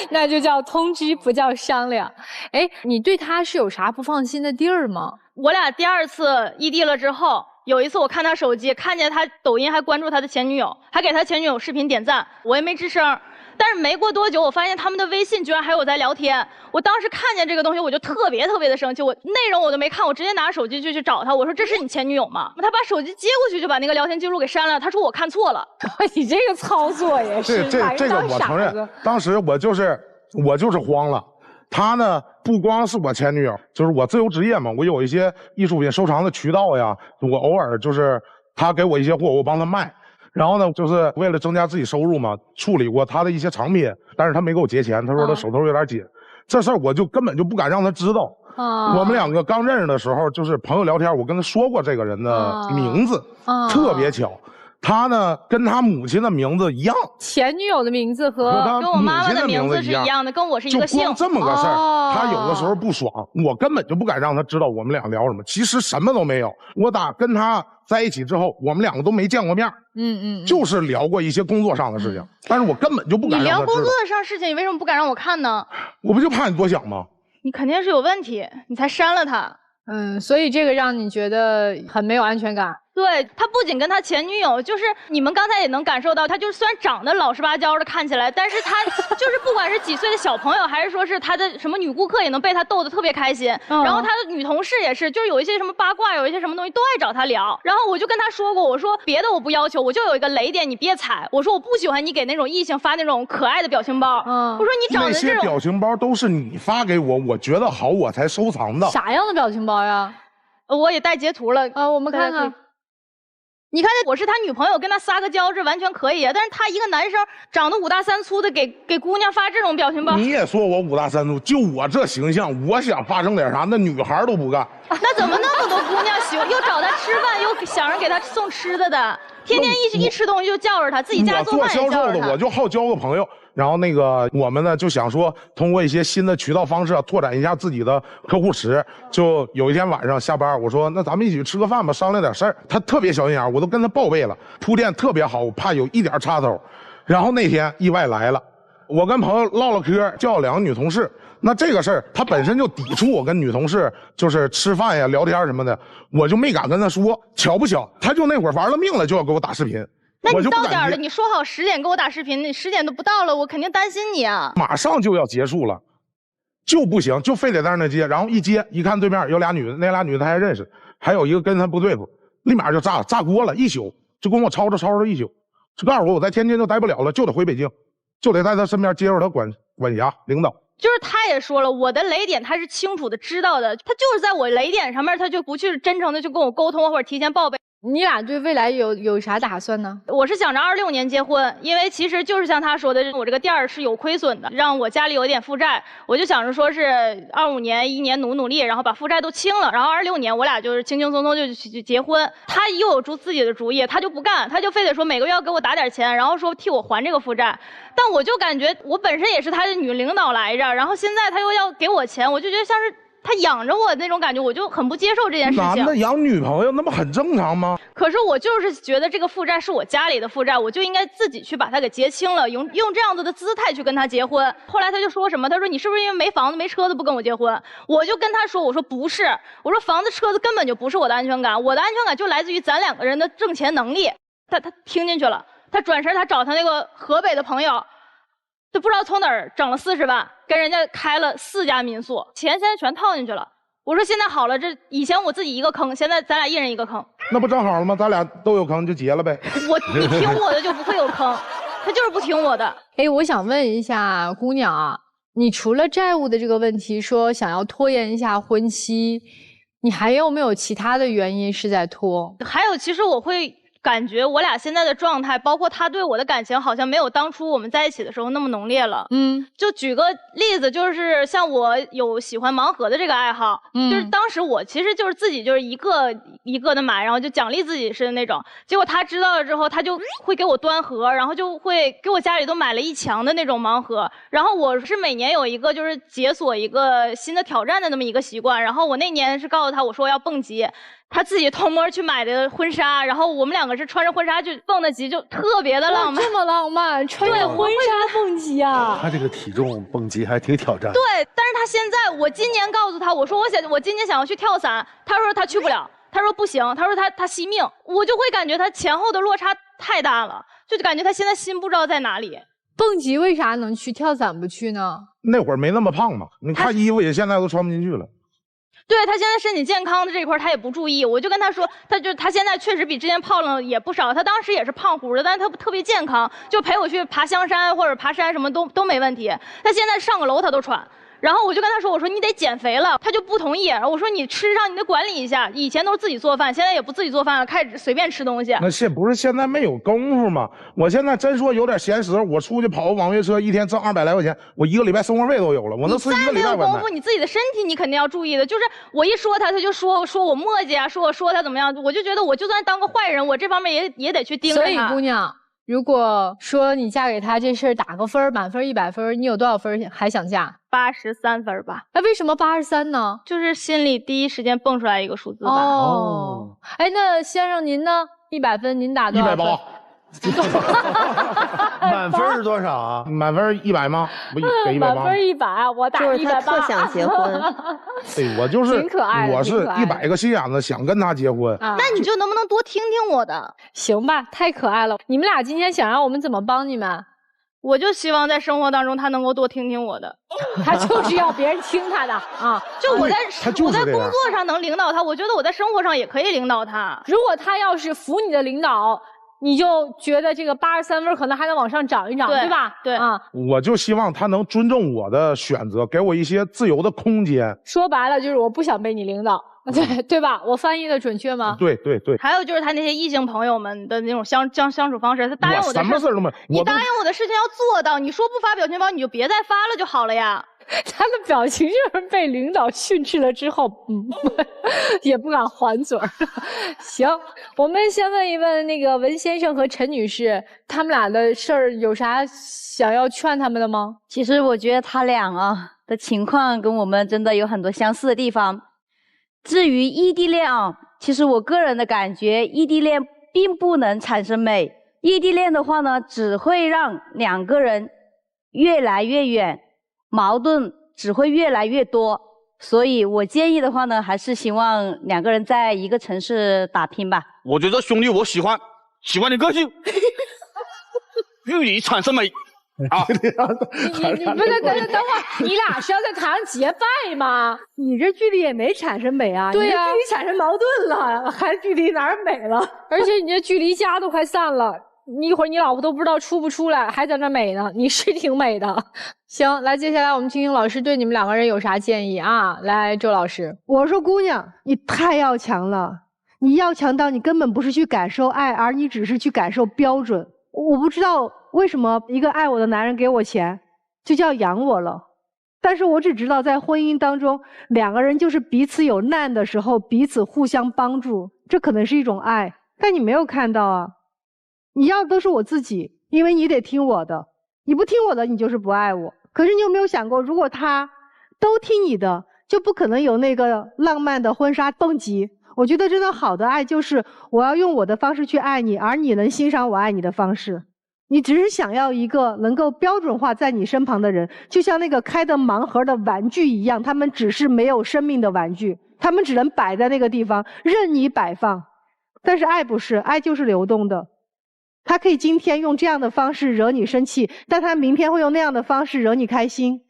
那就叫通知，不叫商量。哎，你对他是有啥不放心的地儿吗？我俩第2次异地了之后，有一次我看他手机，看见他抖音还关注他的前女友，还给他前女友视频点赞，我也没吱声。但是没过多久，我发现他们的微信居然还有在聊天。我当时看见这个东西，我就特别的生气。我内容我都没看，我直接拿着手机就去找他。我说：“这是你前女友吗？”他把手机接过去，就把那个聊天记录给删了。他说：“我看错了。”你这个操作也是，这个我承认，当时我就是慌了。他呢，不光是我前女友，就是我自由职业嘛，我有一些艺术品收藏的渠道呀，我偶尔就是他给我一些货，我帮他卖。然后呢，就是为了增加自己收入嘛，处理过他的一些藏品，但是他没给我结钱，他说他手头有点紧，这事儿我就根本就不敢让他知道。我们2个刚认识的时候，就是朋友聊天，我跟他说过这个人的名字，特别巧，他呢跟他母亲的名字一样，前女友的名字和跟我妈妈的名字是一样的，跟我是一个姓。就光这么个事儿，他有的时候不爽，我根本就不敢让他知道我们俩聊什么。其实什么都没有，我打跟他在一起之后，我们2个都没见过面。就是聊过一些工作上的事情，但是我根本就不敢让他知道。你聊工作上事情，你为什么不敢让我看呢？我不就怕你多想吗？你肯定是有问题，你才删了他。所以这个让你觉得很没有安全感。对，他不仅跟他前女友，就是你们刚才也能感受到，他就是虽然长得老实巴交的看起来，但是他就是不管是几岁的小朋友，还是说是他的什么女顾客，也能被他逗得特别开心。然后他的女同事也是，就是有一些什么八卦，有一些什么东西都爱找他聊。然后我就跟他说过，我说别的我不要求，我就有一个雷点，你别踩。我说我不喜欢你给那种异性发那种可爱的表情包。我说你长得这种那些表情包都是你发给我，我觉得好我才收藏的。啥样的表情包呀？我也带截图了我们看看。你看，我是他女朋友，跟他撒个娇，这完全可以啊。但是他一个男生长得5大3粗的，给姑娘发这种表情包，你也说我5大3粗，就我这形象，我想发生点啥，那女孩都不干。那怎么那么多姑娘喜欢，又找他吃饭，又想着给他送吃的的，天天一吃东西就叫着他，自己家做饭也叫着他。我做销售的，我就好交个朋友。然后那个我们呢就想说，通过一些新的渠道方式拓展一下自己的客户池。就有一天晚上下班，我说那咱们一起吃个饭吧，商量点事儿。他特别小心眼，我都跟他报备了，铺垫特别好，我怕有一点插头。然后那天意外来了，我跟朋友唠唠嗑，叫了2个女同事。那这个事儿他本身就抵触我跟女同事就是吃饭呀、聊天什么的，我就没敢跟他说。巧不巧，他就那会儿玩了命了，就要给我打视频。那你到点了，你说好10点给我打视频，你10点都不到了，我肯定担心你啊。马上就要结束了，就不行，就非得在那接。然后一接一看对面有2女的，那2女的他还认识，还有一个跟他不对付，立马就炸锅了，一宿就跟我吵吵一宿，就告诉我在天津就待不了了，就得回北京，就得在他身边接受他管辖领导。就是他也说了，我的雷点他是清楚的知道的，他就是在我雷点上面，他就不去真诚的去跟我沟通或者提前报备。你俩对未来有啥打算呢？我是想着26年结婚，因为其实就是像他说的，我这个店儿是有亏损的，让我家里有一点负债，我就想着说是25年1年努力，然后把负债都清了，然后26年我俩就是轻轻松松就去结婚。他又有自己的主意，他就不干，他就非得说每个月要给我打点钱，然后说替我还这个负债。但我就感觉我本身也是他的女领导来着，然后现在他又要给我钱，我就觉得像是他养着我那种感觉，我就很不接受这件事情。男的养女朋友那不很正常吗？可是我就是觉得这个负债是我家里的负债，我就应该自己去把它给结清了，用这样子的姿态去跟他结婚。后来他就说什么，他说你是不是因为没房子没车子不跟我结婚？我就跟他说，我说不是，我说房子车子根本就不是我的安全感，我的安全感就来自于咱2个人的挣钱能力。他听进去了，他转身他找他那个河北的朋友，就不知道从哪儿整了40万，跟人家开了4家民宿，钱现在全套进去了。我说现在好了，这以前我自己一个坑，现在咱俩1人1个坑。那不正好了吗？咱俩都有坑就结了呗。你听我的就不会有坑，他就是不听我的。我想问一下姑娘啊，你除了债务的这个问题，说想要拖延一下婚期，你还有没有其他的原因是在拖？还有，其实我会感觉我俩现在的状态，包括他对我的感情，好像没有当初我们在一起的时候那么浓烈了。就举个例子，就是像我有喜欢盲盒的这个爱好，就是当时我其实就是自己就是一个一个的买，然后就奖励自己似的那种。结果他知道了之后，他就会给我端盒，然后就会给我家里都买了1墙的那种盲盒。然后我是每年有一个就是解锁一个新的挑战的那么一个习惯。然后我那年是告诉他，我说我要蹦极。他自己偷摸去买的婚纱，然后我们两个是穿着婚纱去蹦的极，就特别的浪漫。这么浪漫，穿着婚纱蹦极啊！他这个体重蹦极还挺挑战。对，但是他现在，我今年告诉他，我说我今年想要去跳伞，他说他去不了，他说不行，他说他惜命，我就会感觉他前后的落差太大了，就感觉他现在心不知道在哪里。蹦极为啥能去，跳伞不去呢？那会儿没那么胖嘛，你看衣服也现在都穿不进去了。对，他现在身体健康的这一块他也不注意，我就跟他说，他现在确实比之前胖了也不少，他当时也是胖乎的，但是他特别健康，就陪我去爬香山或者爬山什么都没问题。他现在上个楼他都喘。然后我就跟他说，我说你得减肥了，他就不同意。我说你吃上你得管理一下，以前都是自己做饭，现在也不自己做饭了，开始随便吃东西。那不是现在没有功夫吗？我现在真说有点闲时候，我出去跑个网约车，一天挣200来块钱，我1个礼拜生活费都有了，我能吃1个礼拜外卖。你再没有功夫，你自己的身体你肯定要注意的。就是我一说他就说我磨叽啊，说他怎么样，我就觉得我就算当个坏人，我这方面也得去盯着他。所以姑娘，如果说你嫁给他这事儿打个分，满分100分，你有多少分还想嫁？83分吧。那为什么83呢？就是心里第一时间蹦出来一个数字吧。哦，哎，那先生您呢？100分您打多少分？180。满分是多少啊？满分100吗？不给180吗？满分100，我打180。就是他特想结婚。对，我就是挺可爱的，我是100个心眼子想跟他结婚。那你就能不能多听听我的？行吧，太可爱了。你们俩今天想让我们怎么帮你们？我就希望在生活当中他能够多听听我的。他就是要别人听他的啊！就我在工作上能领导他，我觉得我在生活上也可以领导他。如果他要是服你的领导，你就觉得这个83分可能还能往上涨一涨，对吧？对啊，我就希望他能尊重我的选择，给我一些自由的空间。说白了就是我不想被你领导，对吧？我翻译的准确吗？对对对。还有就是他那些异性朋友们的那种相处方式，他答应我的什么事都没，你答应我的事情要做到，你说不发表情包你就别再发了就好了呀。他的表情就是被领导训斥了之后，也不敢还嘴儿。行，我们先问一问那个文先生和陈女士，他们俩的事儿有啥想要劝他们的吗？其实我觉得他俩的情况跟我们真的有很多相似的地方。至于异地恋其实我个人的感觉，异地恋并不能产生美。异地恋的话呢，只会让2个人越来越远。矛盾只会越来越多，所以我建议的话呢，还是希望2个人在一个城市打拼吧。我觉得兄弟，我喜欢你个性，与你产生美啊！你不是等会儿，你俩是要在台上结拜吗？你这距离也没产生美啊，对呀，距离产生矛盾了，还距离哪儿美了？而且你这距离家都快散了。你一会儿你老婆都不知道出不出来，还在那美呢，你是挺美的。行，来，接下来我们听听老师对你们2个人有啥建议啊？来，周老师，我说姑娘，你太要强了，你要强到你根本不是去感受爱，而你只是去感受标准。我不知道为什么一个爱我的男人给我钱，就叫养我了。但是我只知道在婚姻当中，2个人就是彼此有难的时候，彼此互相帮助，这可能是一种爱。但你没有看到啊。你要的都是我自己，因为你得听我的，你不听我的，你就是不爱我。可是你有没有想过，如果他都听你的，就不可能有那个浪漫的婚纱蹦极。我觉得真的好的爱就是我要用我的方式去爱你，而你能欣赏我爱你的方式。你只是想要一个能够标准化在你身旁的人，就像那个开的盲盒的玩具一样，他们只是没有生命的玩具，他们只能摆在那个地方任你摆放。但是爱不是，爱就是流动的。他可以今天用这样的方式惹你生气，但他明天会用那样的方式惹你开心。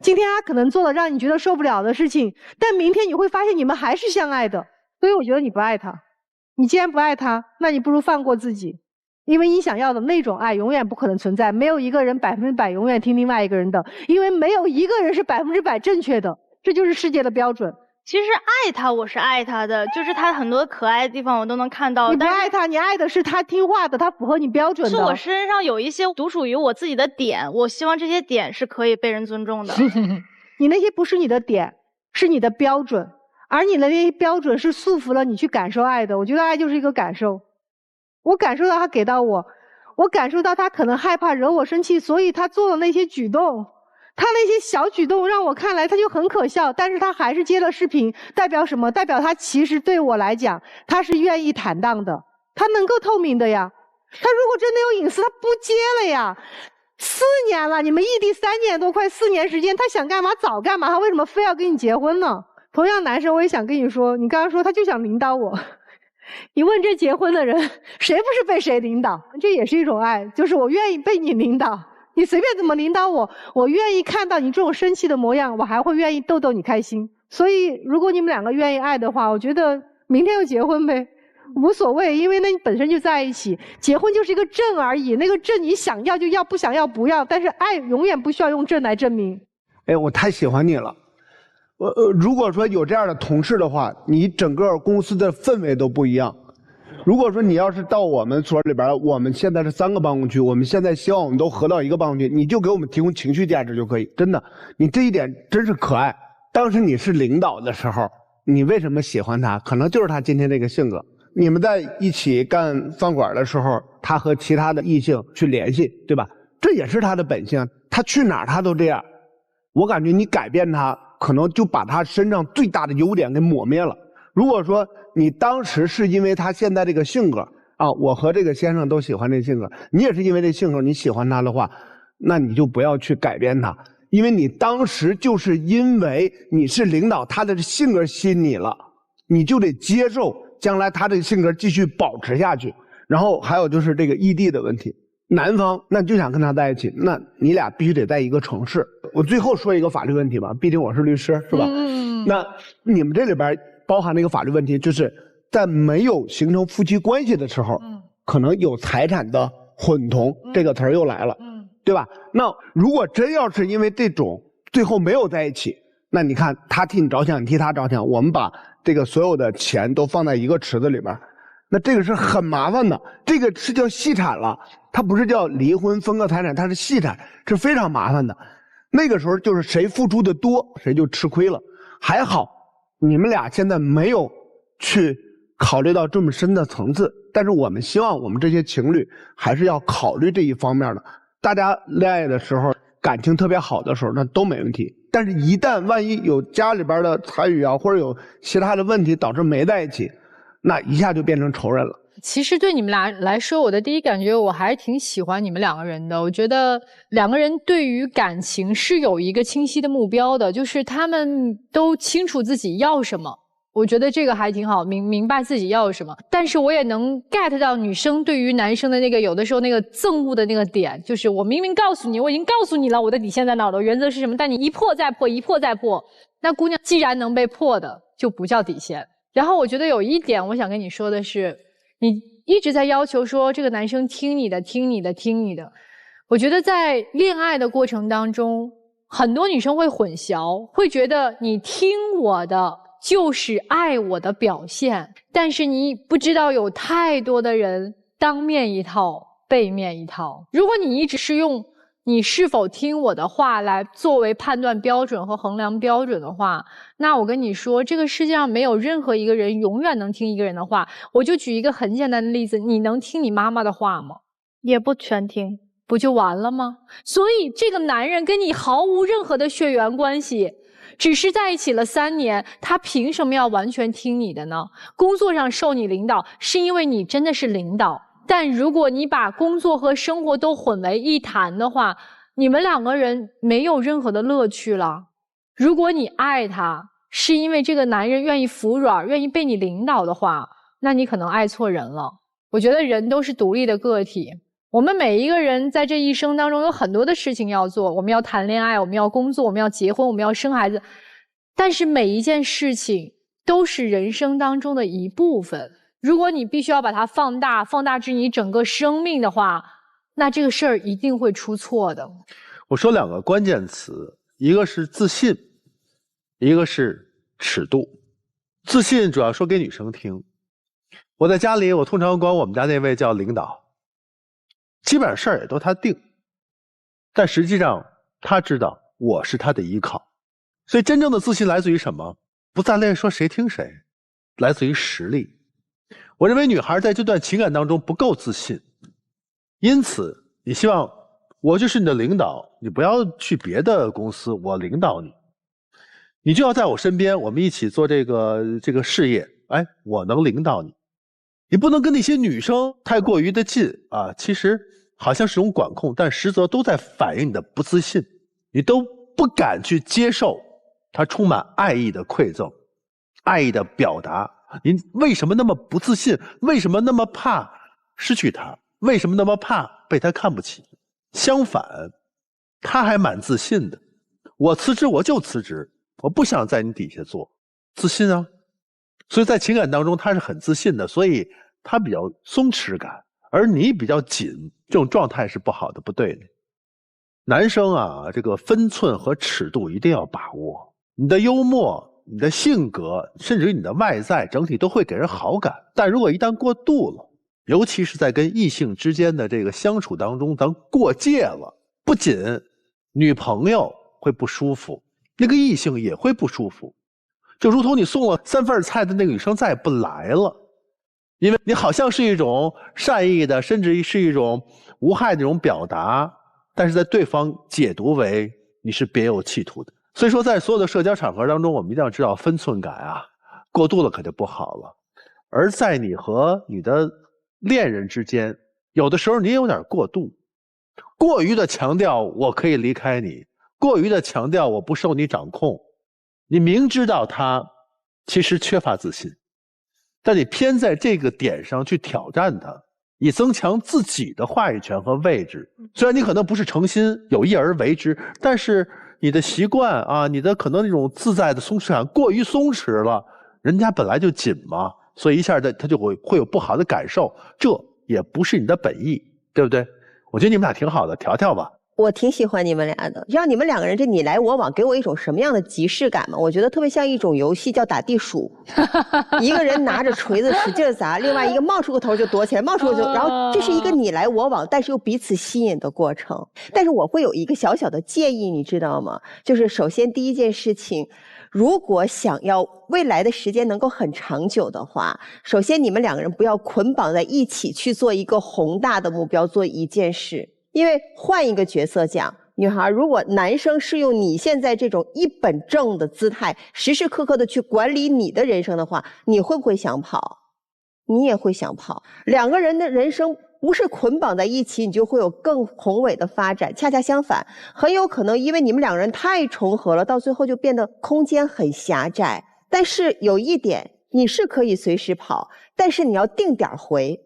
今天他可能做了让你觉得受不了的事情，但明天你会发现你们还是相爱的。所以我觉得你不爱他，你既然不爱他，那你不如放过自己，因为你想要的那种爱永远不可能存在。没有一个人100%永远听另外一个人的，因为没有一个人是100%正确的，这就是世界的标准。其实爱他，我是爱他的，就是他很多可爱的地方我都能看到。你不爱他，你爱的是他听话的，他符合你标准的。是我身上有一些独属于我自己的点，我希望这些点是可以被人尊重的。你那些不是你的点，是你的标准，而你的那些标准是束缚了你去感受爱的。我觉得爱就是一个感受，我感受到他给到我，我感受到他可能害怕惹我生气，所以他做了那些举动。他那些小举动让我看来他就很可笑，但是他还是接了视频，代表什么？代表他其实对我来讲，他是愿意坦荡的，他能够透明的呀。他如果真的有隐私，他不接了呀。4年了，你们异地3年多，快4年时间，他想干嘛早干嘛，他为什么非要跟你结婚呢？同样男生，我也想跟你说，你刚刚说他就想领导我，你问这结婚的人，谁不是被谁领导？这也是一种爱，就是我愿意被你领导。你随便怎么领导我，我愿意看到你这种生气的模样，我还会愿意逗逗你开心。所以如果你们两个愿意爱的话，我觉得明天就结婚呗，无所谓，因为那你本身就在一起，结婚就是一个证而已，那个证你想要就要，不想要不要，但是爱永远不需要用证来证明。哎，我太喜欢你了。如果说有这样的同事的话，你整个公司的氛围都不一样。如果说你要是到我们所里边，我们现在是3个办公区，我们现在希望我们都合到1个办公区，你就给我们提供情绪价值就可以。真的，你这一点真是可爱。当时你是领导的时候，你为什么喜欢他？可能就是他今天这个性格。你们在一起干饭馆的时候，他和其他的异性去联系，对吧？这也是他的本性，他去哪儿他都这样。我感觉你改变他，可能就把他身上最大的优点给抹灭了。如果说你当时是因为他现在这个性格啊，我和这个先生都喜欢这性格，你也是因为这性格你喜欢他的话，那你就不要去改变他，因为你当时就是因为你是领导，他的性格吸引你了，你就得接受将来他这个性格继续保持下去。然后还有就是这个异地的问题，男方那就想跟他在一起，那你俩必须得在一个城市。我最后说一个法律问题吧，毕竟我是律师，是吧？那你们这里边包含那个法律问题，就是在没有形成夫妻关系的时候，可能有财产的混同，这个词儿又来了，对吧？那如果真要是因为这种最后没有在一起，那你看他替你着想，你替他着想，我们把这个所有的钱都放在一个池子里边，那这个是很麻烦的，这个是叫细产了，它不是叫离婚分割财产，它是细产，是非常麻烦的。那个时候就是谁付出的多，谁就吃亏了。还好你们俩现在没有去考虑到这么深的层次，但是我们希望我们这些情侣还是要考虑这一方面的。大家恋爱的时候感情特别好的时候，那都没问题，但是一旦万一有家里边的参与啊，或者有其他的问题导致没在一起，那一下就变成仇人了。其实对你们俩来说，我的第一感觉我还是挺喜欢你们两个人的。我觉得两个人对于感情是有一个清晰的目标的，就是他们都清楚自己要什么。我觉得这个还挺好，明白自己要什么。但是我也能 get 到女生对于男生的那个有的时候那个憎恶的那个点，就是我明明告诉你，我已经告诉你了我的底线在哪儿了，原则是什么，但你一破再破，一破再破。那姑娘既然能被破的，就不叫底线。然后我觉得有一点我想跟你说的是，你一直在要求说这个男生听你的，听你的，听你的。我觉得在恋爱的过程当中，很多女生会混淆，会觉得你听我的就是爱我的表现，但是你不知道有太多的人当面一套，背面一套。如果你一直是用你是否听我的话来作为判断标准和衡量标准的话，那我跟你说，这个世界上没有任何一个人永远能听一个人的话。我就举一个很简单的例子，你能听你妈妈的话吗？也不全听，不就完了吗？所以这个男人跟你毫无任何的血缘关系，只是在一起了3年，他凭什么要完全听你的呢？工作上受你领导，是因为你真的是领导。但如果你把工作和生活都混为一谈的话，你们两个人没有任何的乐趣了。如果你爱他，是因为这个男人愿意服软，愿意被你领导的话，那你可能爱错人了。我觉得人都是独立的个体，我们每一个人在这一生当中有很多的事情要做，我们要谈恋爱，我们要工作，我们要结婚，我们要生孩子，但是每一件事情都是人生当中的一部分。如果你必须要把它放大，放大至你整个生命的话，那这个事儿一定会出错的。我说2个关键词，一个是自信，一个是尺度。自信主要说给女生听。我在家里，我通常管我们家那位叫领导，基本上事儿也都他定，但实际上他知道我是他的依靠。所以真正的自信来自于什么？不在于说谁听谁，来自于实力。我认为女孩在这段情感当中不够自信，因此你希望我就是你的领导，你不要去别的公司，我领导你，你就要在我身边，我们一起做这个事业。哎，我能领导你，你不能跟那些女生太过于的近啊。其实好像是种管控，但实则都在反映你的不自信，你都不敢去接受他充满爱意的馈赠，爱意的表达。你为什么那么不自信？为什么那么怕失去他？为什么那么怕被他看不起？相反，他还蛮自信的。我辞职我就辞职，我不想在你底下做，自信啊。所以在情感当中他是很自信的，所以他比较松弛感，而你比较紧，这种状态是不好的，不对的。男生啊，这个分寸和尺度一定要把握。你的幽默、你的性格，甚至于你的外在，整体都会给人好感。但如果一旦过度了，尤其是在跟异性之间的这个相处当中，咱过界了，不仅女朋友会不舒服，那个异性也会不舒服。就如同你送了3份菜的那个女生再也不来了，因为你好像是一种善意的，甚至于是一种无害的一种表达，但是在对方解读为你是别有企图的。所以说在所有的社交场合当中，我们一定要知道分寸感啊，过度了可就不好了。而在你和你的恋人之间，有的时候你也有点过度，过于的强调我可以离开你，过于的强调我不受你掌控，你明知道他其实缺乏自信，但你偏在这个点上去挑战他，以增强自己的话语权和位置。虽然你可能不是诚心有意而为之，但是你的习惯啊，你的可能那种自在的松弛感过于松弛了，人家本来就紧嘛，所以一下他就会有不好的感受，这也不是你的本意，对不对？我觉得你们俩挺好的，调调吧。我挺喜欢你们俩的，让你们2个人这你来我往，给我一种什么样的即视感嘛？我觉得特别像一种游戏，叫打地鼠。一个人拿着锤子使劲砸，另外一个冒出个头就躲起来，冒出个头，然后这是一个你来我往，但是又彼此吸引的过程。但是我会有一个小小的建议，你知道吗？就是首先第一件事情，如果想要未来的时间能够很长久的话，首先你们2个人不要捆绑在一起去做一个宏大的目标，做一件事。因为换一个角色讲，女孩，如果男生是用你现在这种一本正的姿态，时时刻刻的去管理你的人生的话，你会不会想跑？你也会想跑。2个人的人生不是捆绑在一起，你就会有更宏伟的发展。恰恰相反，很有可能因为你们2个人太重合了，到最后就变得空间很狭窄。但是有一点，你是可以随时跑，但是你要定点回。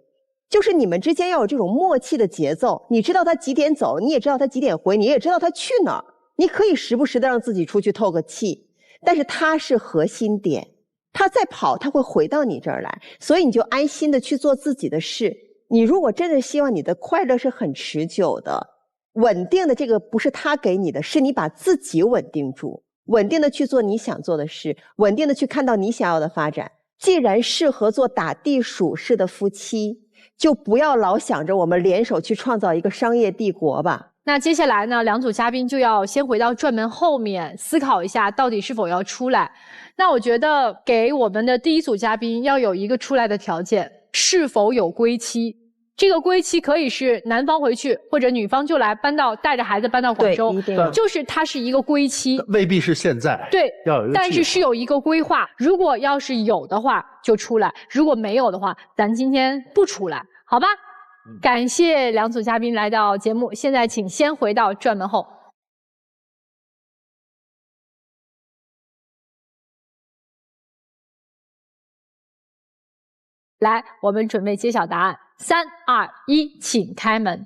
就是你们之间要有这种默契的节奏，你知道他几点走，你也知道他几点回，你也知道他去哪儿。你可以时不时的让自己出去透个气，但是他是核心点，他再跑他会回到你这儿来，所以你就安心的去做自己的事。你如果真的希望你的快乐是很持久的，稳定的这个不是他给你的，是你把自己稳定住，稳定的去做你想做的事，稳定的去看到你想要的发展。既然适合做打地鼠式的夫妻，就不要老想着我们联手去创造一个商业帝国吧。那接下来呢，2组嘉宾就要先回到转门后面思考一下到底是否要出来。那我觉得给我们的第1组嘉宾要有一个出来的条件，是否有归期。这个归期可以是男方回去，或者女方就来带着孩子搬到广州，就是它是一个归期，未必是现在。对，要有一个但是是有一个规划。如果要是有的话就出来，如果没有的话，咱今天不出来，好吧？感谢2组嘉宾来到节目，现在请先回到转门后。来，我们准备揭晓答案，3、2、1，请开门。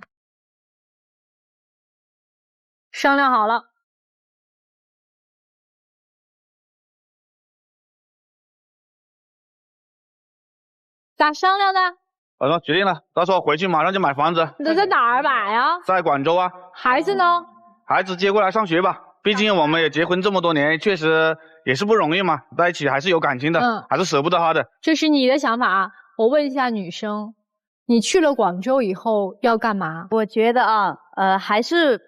商量好了。咋商量的？决定了，到时候回去马上就买房子。你在哪儿买啊？在广州啊。孩子呢？孩子接过来上学吧，毕竟我们也结婚这么多年，确实也是不容易嘛，在一起还是有感情的，还是舍不得他的。这是你的想法啊。我问一下女生，你去了广州以后要干嘛？我觉得啊，还是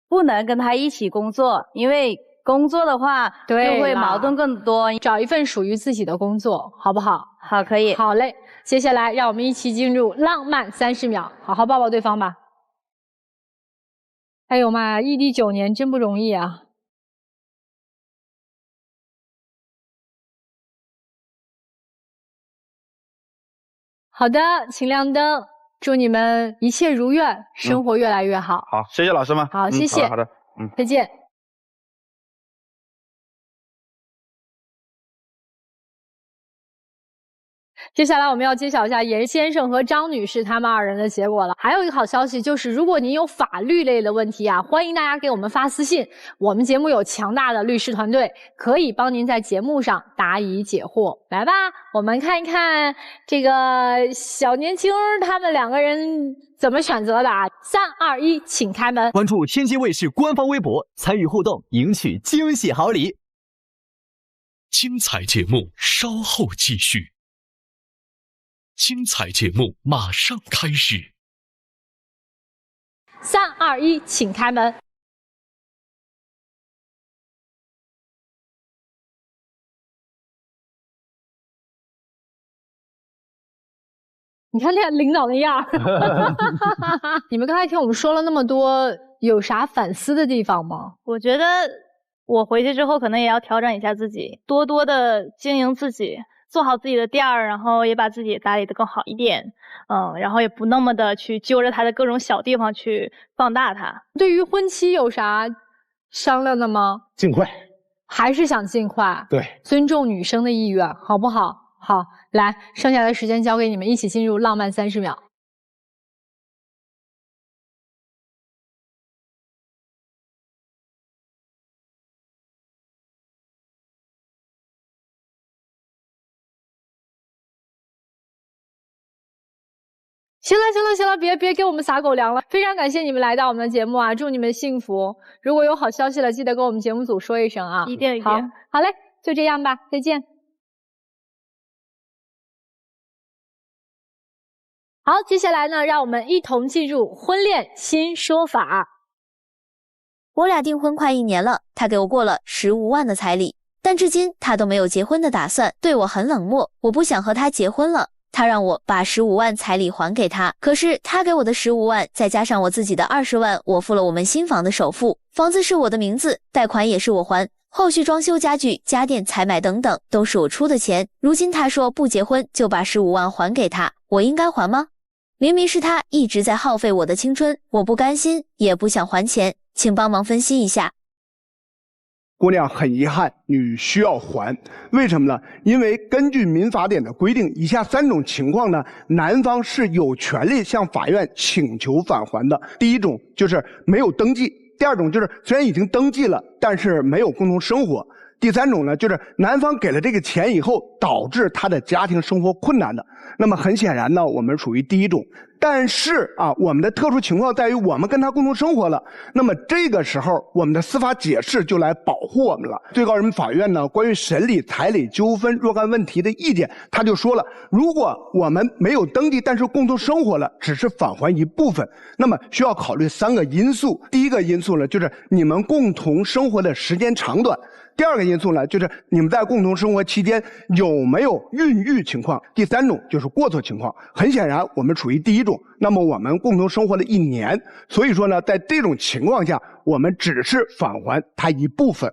不能跟他一起工作，因为工作的话就会矛盾更多。找一份属于自己的工作，好不好？好，可以。好嘞，接下来让我们一起进入浪漫30秒，好好抱抱对方吧。哎呦妈呀，异地9年真不容易啊！好的，请亮灯。祝你们一切如愿，生活越来越好。好，谢谢老师们。好，谢谢。好的，再见。接下来我们要揭晓一下严先生和张女士他们2人的结果了。还有一个好消息就是，如果您有法律类的问题啊，欢迎大家给我们发私信。我们节目有强大的律师团队，可以帮您在节目上答疑解惑。来吧，我们看一看这个小年轻他们2个人怎么选择的啊！3、2、1，请开门。关注天津卫视官方微博，参与互动，赢取惊喜好礼。精彩节目稍后继续。精彩节目马上开始。3、2、1，请开门。你看那领导那样你们刚才听我们说了那么多，有啥反思的地方吗？我觉得我回去之后可能也要调整一下自己，多多的经营自己。做好自己的店儿，然后也把自己打理得更好一点，然后也不那么的去揪着他的各种小地方去放大它。对于婚期有啥商量的吗？尽快，还是想尽快。对，尊重女生的意愿，好不好？好，来，剩下的时间交给你们，一起进入浪漫30秒。行了，别给我们撒狗粮了。非常感谢你们来到我们的节目啊，祝你们幸福。如果有好消息了，记得跟我们节目组说一声啊。一定。好嘞，就这样吧，再见。好，接下来呢，让我们一同进入婚恋新说法。我俩订婚快1年了，他给我过了15万的彩礼，但至今他都没有结婚的打算，对我很冷漠。我不想和他结婚了。他让我把15万彩礼还给他，可是他给我的15万，再加上我自己的20万，我付了我们新房的首付，房子是我的名字，贷款也是我还，后续装修家具、家电、采买等等都是我出的钱。如今他说不结婚就把15万还给他，我应该还吗？明明是他一直在耗费我的青春，我不甘心，也不想还钱，请帮忙分析一下。姑娘，很遗憾，你需要还。为什么呢？因为根据民法典的规定，以下3种情况呢，男方是有权利向法院请求返还的。第一种就是没有登记，第2种就是虽然已经登记了，但是没有共同生活。第3种呢，就是男方给了这个钱以后，导致他的家庭生活困难的。那么很显然呢，我们属于第1种。但是啊，我们的特殊情况在于我们跟他共同生活了，那么这个时候我们的司法解释就来保护我们了。最高人民法院呢，关于审理彩礼纠纷若干问题的意见，他就说了，如果我们没有登记，但是共同生活了，只是返还一部分，那么需要考虑3个因素。第一个因素呢，就是你们共同生活的时间长短。第2个因素呢，就是你们在共同生活期间有没有孕育情况。第3种就是过错情况。很显然，我们处于第1种。那么我们共同生活了1年，所以说呢，在这种情况下，我们只是返还他一部分。